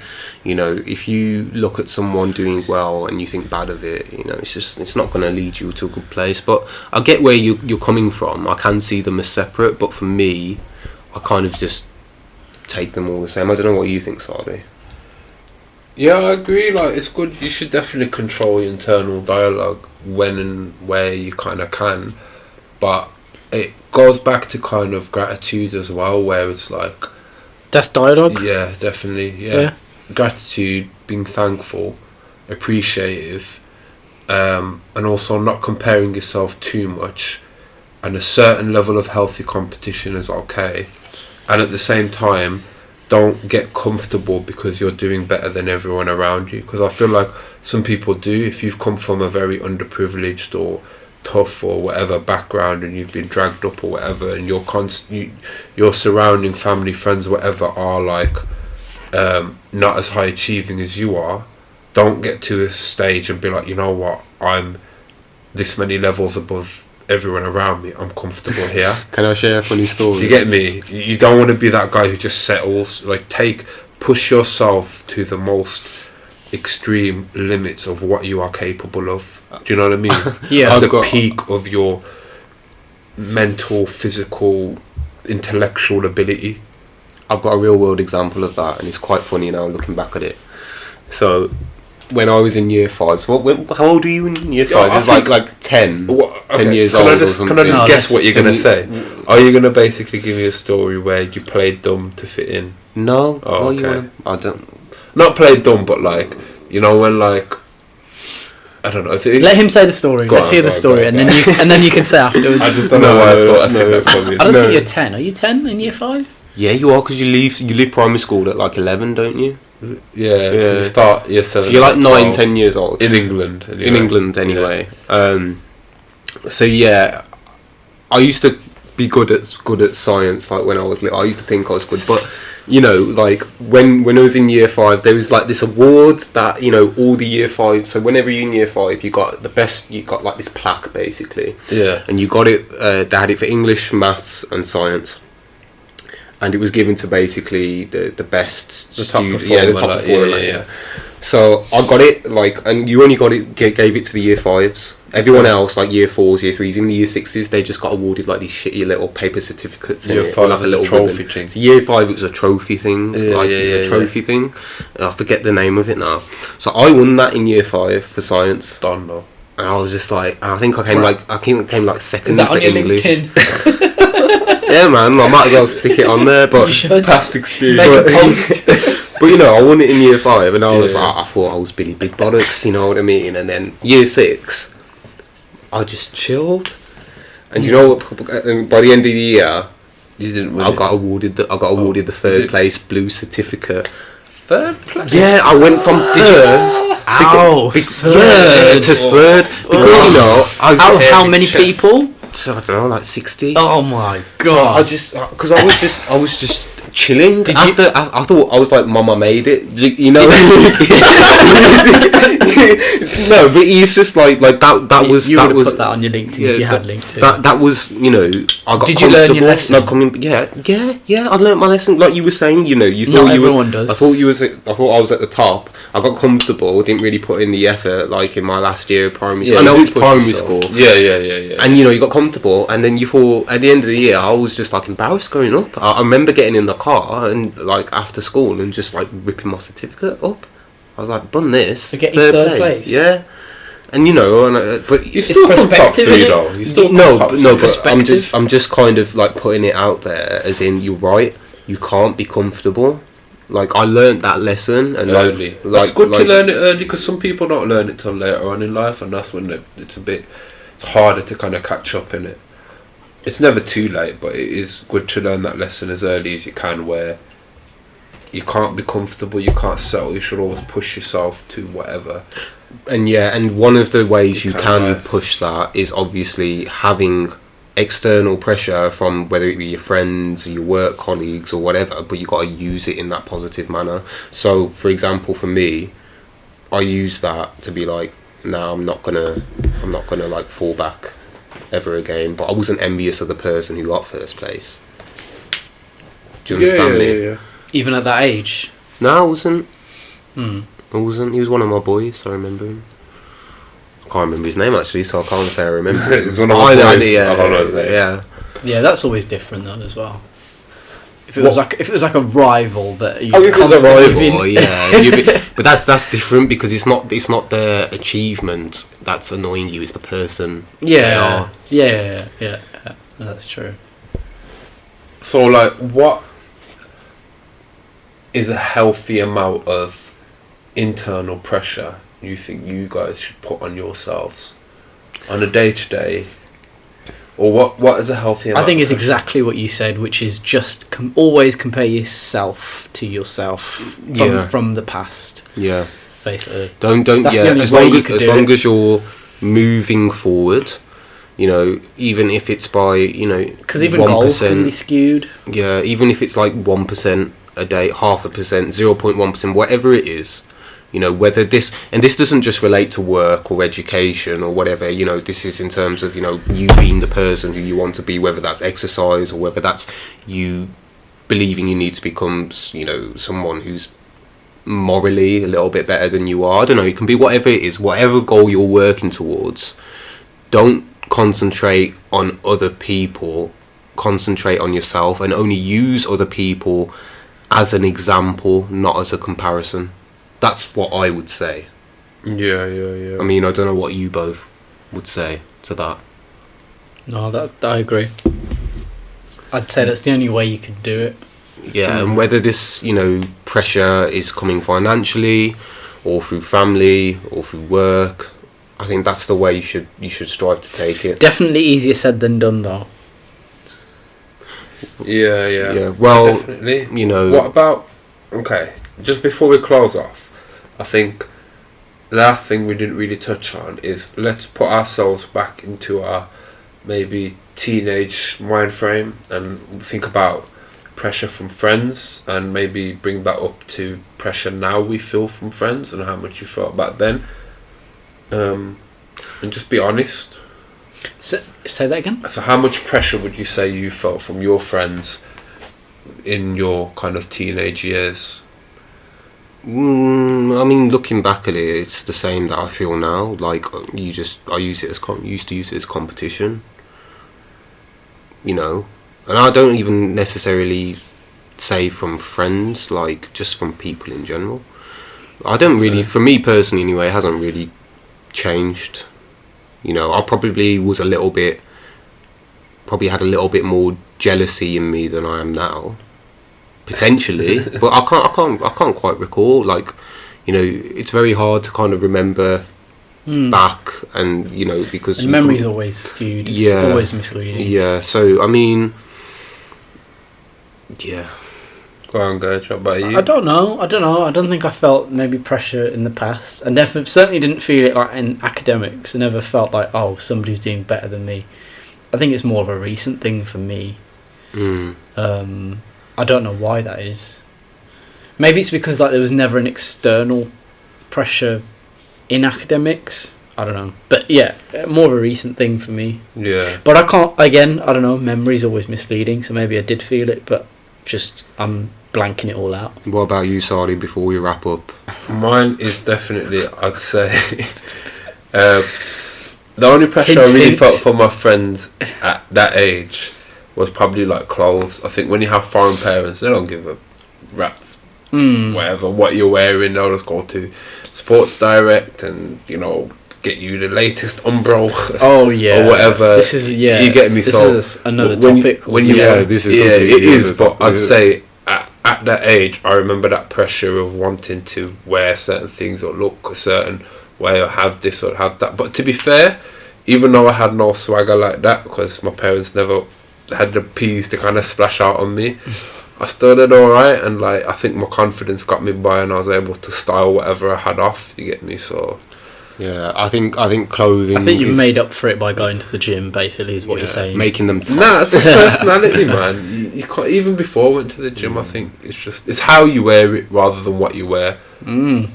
If you look at someone doing well and you think bad of it, it's not going to lead you to a good place. But I get where you're coming from. I can see them as separate, but for me, I kind of just take them all the same. I don't know what you think, Sadi. Yeah, I agree. Like, it's good. You should definitely control your internal dialogue when and where you kind of can, but it goes back to kind of gratitude as well, where it's like, that's dialogue. Yeah, definitely. Yeah. Gratitude, being thankful, appreciative, and also not comparing yourself too much, and a certain level of healthy competition is okay, and at the same time, don't get comfortable because you're doing better than everyone around you. Because I feel like some people do. If you've come from a very underprivileged or tough or whatever background, and you've been dragged up or whatever, and your surrounding family, friends, whatever, are like not as high achieving as you are, don't get to a stage and be like, you know what, I'm this many levels above everyone around me, I'm comfortable here. Can I share a funny story? You get me? You don't want to be that guy who just settles. Like, push yourself to the most extreme limits of what you are capable of. Do you know what I mean? Yeah. At the peak of your mental, physical, intellectual ability. I've got a real world example of that, and it's quite funny now looking back at it. So, when I was in year 5, so how old are you in year 5? I It's think- like 10, What, 10 years can old I or just, something. Can I just No, guess what you're going to say? Are you going to basically give me a story where you played dumb to fit in? No, Oh, what you okay. wanna, I don't. Not played dumb, but like, you know, when like, I don't know. If it, Let him say the story. Go Let's on, hear go the on, story, go on, and go then you and then you can say afterwards. I just don't know why I thought I said that coming. I don't No. think you're 10. Are you 10 in year 5? Yeah, you are, because you leave primary school at like 11, don't you? Yeah, 'cause Yeah. you start year 7. So you're like 9, 12. 10 years old. In England. Anyway. In England, anyway. So yeah, I used to be good at science. Like when I was little, I used to think I was good. But you know, like when I was in year 5, there was like this award that, you know, all the year 5. So whenever you're in year 5, you got the best. You got like this plaque basically, Yeah. and you got it. They had it for English, maths, and science. And it was given to basically the best The top student, performer. the top like, performer. yeah, like, yeah. So I got it, like, and you only got it, gave it to the year 5s. Everyone else, like year 4s, year 3s, even the year 6s, they just got awarded like these shitty little paper certificates. Year in it, 5 like was a trophy thing. So year 5, it was a trophy thing. Yeah, like yeah, it was yeah, a trophy thing. And I forget the name of it now. So I won that in year 5 for science. Don't know. And I was just like, and I think I came Right. like second Is that for on your English. LinkedIn? Yeah, man, I might as well stick it on there. But You should. Past Make experience. a post. But you know, I won it in year 5, and I was Yeah. like, I thought I was Billy Big Bollocks, you know what I mean? And then year 6, I just chilled, and you know what? And by the end of the year, You didn't win. I got awarded the you third did? place blue certificate. third place. Yeah, I went from first. Ow, Yeah, third. to third because you know Out of how Hairy many chest. people? I don't know, like 60. Oh my So I god. just, because I was just chilling. Did you- After I thought I was like, Mama made it. You know. No, but he's just like that. That was You that would have was. put that on your LinkedIn if you had LinkedIn. That was, you know, I got. Did you learn your comfortable, lesson? Not coming, yeah. I learned my lesson, like you were saying. You know, you Not thought you was. everyone does. I thought I was at the top. I got comfortable. Didn't really put in the effort, like in my last year of primary school. I know you it's did push primary yourself. school. Yeah. And you know, you got comfortable, and then you thought at the end of the year, I was just like embarrassed going up. I remember getting in the car and like after school and just like ripping my certificate up. I was like, "Done this, To get you third place? yeah." And you know, but You still come top perspective, 3 innit? though. You still come no, top but, 3. no, but Perspective. I'm just kind of like putting it out there, as in you're right. You can't be comfortable. Like I learned that lesson, and early. like, That's good to like- learn it early because some people don't learn it till later on in life, and that's when it's harder to kind of catch up in it. It's never too late, but it is good to learn that lesson as early as you can, where you can't be comfortable, you can't settle, you should always push yourself to whatever. And yeah, and one of the ways you You can can, push that is obviously having external pressure from whether it be your friends or your work colleagues or whatever, but you got to use it in that positive manner. So, for example, for me, I use that to be like, no, I'm not gonna like fall back ever again. But I wasn't envious of the person who got first place. Do you understand me? Yeah. Even at that age. No, I wasn't. Hmm. I wasn't. He was one of my boys. I remember him. I can't remember his name actually, so I can't say I remember him. It was one of Oh, my I boys. yeah, I don't know his name. yeah. Yeah, that's always different though as well. If it was like a rival that you Oh, if it was a constantly rival, yeah. But that's different because it's not their achievement that's annoying you. It's the person. they Yeah, are. yeah, that's true. So, like, what is a healthy amount of internal pressure you think you guys should put on yourselves on a day-to-day? Or what is a healthy amount I think of it's pressure? exactly what you said, which is just always compare yourself to yourself Yeah. from the past, Yeah. basically. Don't That's the yeah. only As way long you as could as do long it. as you're moving forward, you know, even if it's by, you know, Because even goals can be skewed. Yeah, even if it's like 1% a day, 0.5%, 0.1%, whatever it is, you know, whether this doesn't just relate to work or education or whatever, you know, this is in terms of, you know, you being the person who you want to be, whether that's exercise or whether that's you believing you need to become, you know, someone who's morally a little bit better than you are. I don't know, it can be whatever it is, whatever goal you're working towards. Don't concentrate on other people, concentrate on yourself, and only use other people as an example, not as a comparison. That's what I would say. Yeah. I mean, I don't know what you both would say to that. No, that I agree. I'd say that's the only way you could do it. Yeah, and whether this, pressure is coming financially, or through family, or through work, I think that's the way you should strive to take it. Definitely easier said than done, though. Yeah. Well, definitely. What about? Okay, just before we close off, I think the last thing we didn't really touch on is let's put ourselves back into our maybe teenage mind frame and think about pressure from friends, and maybe bring that up to pressure now we feel from friends and how much you felt back then, and just be honest. Say that again? So how much pressure would you say you felt from your friends in your kind of teenage years? I mean, looking back at it, it's the same that I feel now. Like, I used to use it as competition, and I don't even necessarily say from friends, like just from people in general. I don't really, for me personally anyway, it hasn't really changed. I probably had a little bit more jealousy in me than I am now, potentially. But I can't quite recall. Like, it's very hard to kind of remember back, and because and memory's always skewed. It's always misleading. Yeah. So I mean, yeah. Go on, Gage. What about you? I don't know. I don't think I felt maybe pressure in the past. I certainly didn't feel it like in academics. I never felt like, oh, somebody's doing better than me. I think it's more of a recent thing for me. I don't know why that is. Maybe it's because there was never an external pressure in academics. I don't know. But yeah, more of a recent thing for me. Yeah. But I can't, again, I don't know, memory's always misleading, so maybe I did feel it, but just I'm blanking it all out. What about you, Sadi, before we wrap up? Mine is definitely, I'd say, the only pressure I really felt from my friends at that age was probably like clothes. I think when you have foreign parents, they don't give a rat's whatever what you're wearing. They'll just go to Sports Direct and get you the latest Umbro. Oh yeah, or whatever. This is you get me. This So is another topic. This is it is. But I'd say at that age, I remember that pressure of wanting to wear certain things or look a certain way or have this or have that. But to be fair, even though I had no swagger like that because my parents never had the peas to kind of splash out on me, I still did alright, and I think my confidence got me by, and I was able to style whatever I had off. You get me? So yeah, I think clothing. I think you've made up for it by going to the gym. Basically, is what you're saying. Making them. Nah, it's a personality, man. You can't, even before I went to the gym. I think it's how you wear it rather than what you wear.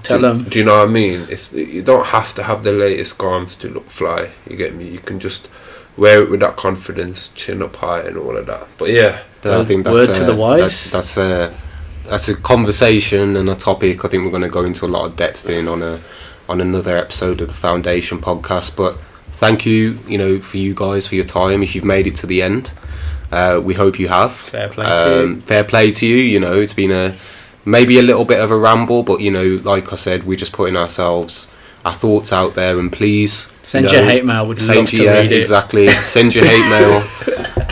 Tell them. Do you know what I mean? You don't have to have the latest garments to look fly. You get me? You can just wear it with that confidence, chin up high, and all of that. But yeah, I think that's word to the wise. That's a conversation and a topic I think we're going to go into a lot of depth in on another episode of the Foundation podcast. But thank you, for you guys for your time. If you've made it to the end, we hope you have. Fair play to you. Fair play to you. It's been maybe a little bit of a ramble, but like I said, we're just putting our thoughts out there, and please send your hate mail. Would love to read it. Exactly. Send your hate mail.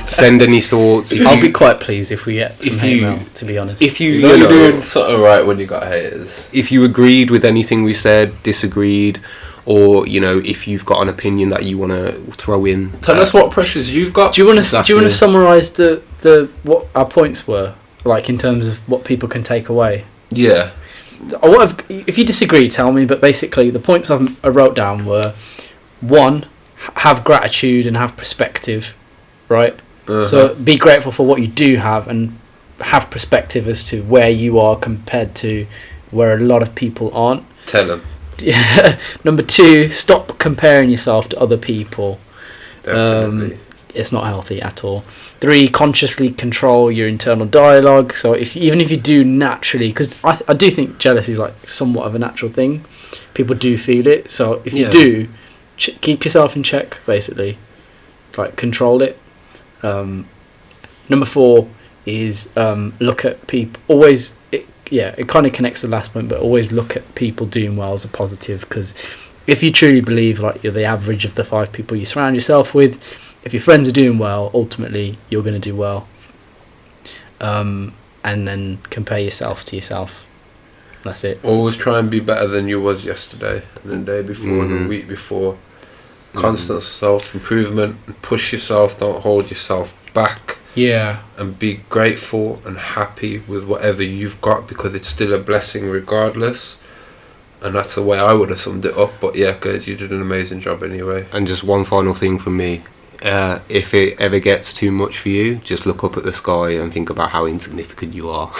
Send any thoughts. I'll be quite pleased if we get some hate mail, to be honest. If you're doing something right when you got haters. If you agreed with anything we said, disagreed, or if you've got an opinion that you want to throw in, tell us what pressures you've got. Do you want to summarise the what our points were, in terms of what people can take away? Yeah. If you disagree, tell me. But basically, the points I wrote down were: 1, have gratitude and have perspective, right? Uh-huh. So be grateful for what you do have, and have perspective as to where you are compared to where a lot of people aren't. Tell them. Number 2, stop comparing yourself to other people. Definitely. It's not healthy at all. 3, consciously control your internal dialogue. So even if you do naturally, because I do think jealousy is somewhat of a natural thing. People do feel it. So if you do, keep yourself in check, basically. like control it. Number 4 is look at people. Always, it kind of connects to the last point, but always look at people doing well as a positive, because if you truly believe like you're the average of the 5 people you surround yourself with, if your friends are doing well, ultimately you're going to do well. And then compare yourself to yourself. That's it. Always try and be better than you was yesterday, and the day before, and the week before. Constant self-improvement. Push yourself. Don't hold yourself back. Yeah. And be grateful and happy with whatever you've got, because it's still a blessing regardless. And that's the way I would have summed it up. But yeah, good. You did an amazing job anyway. And just one final thing from me. If it ever gets too much for you, just look up at the sky and think about how insignificant you are.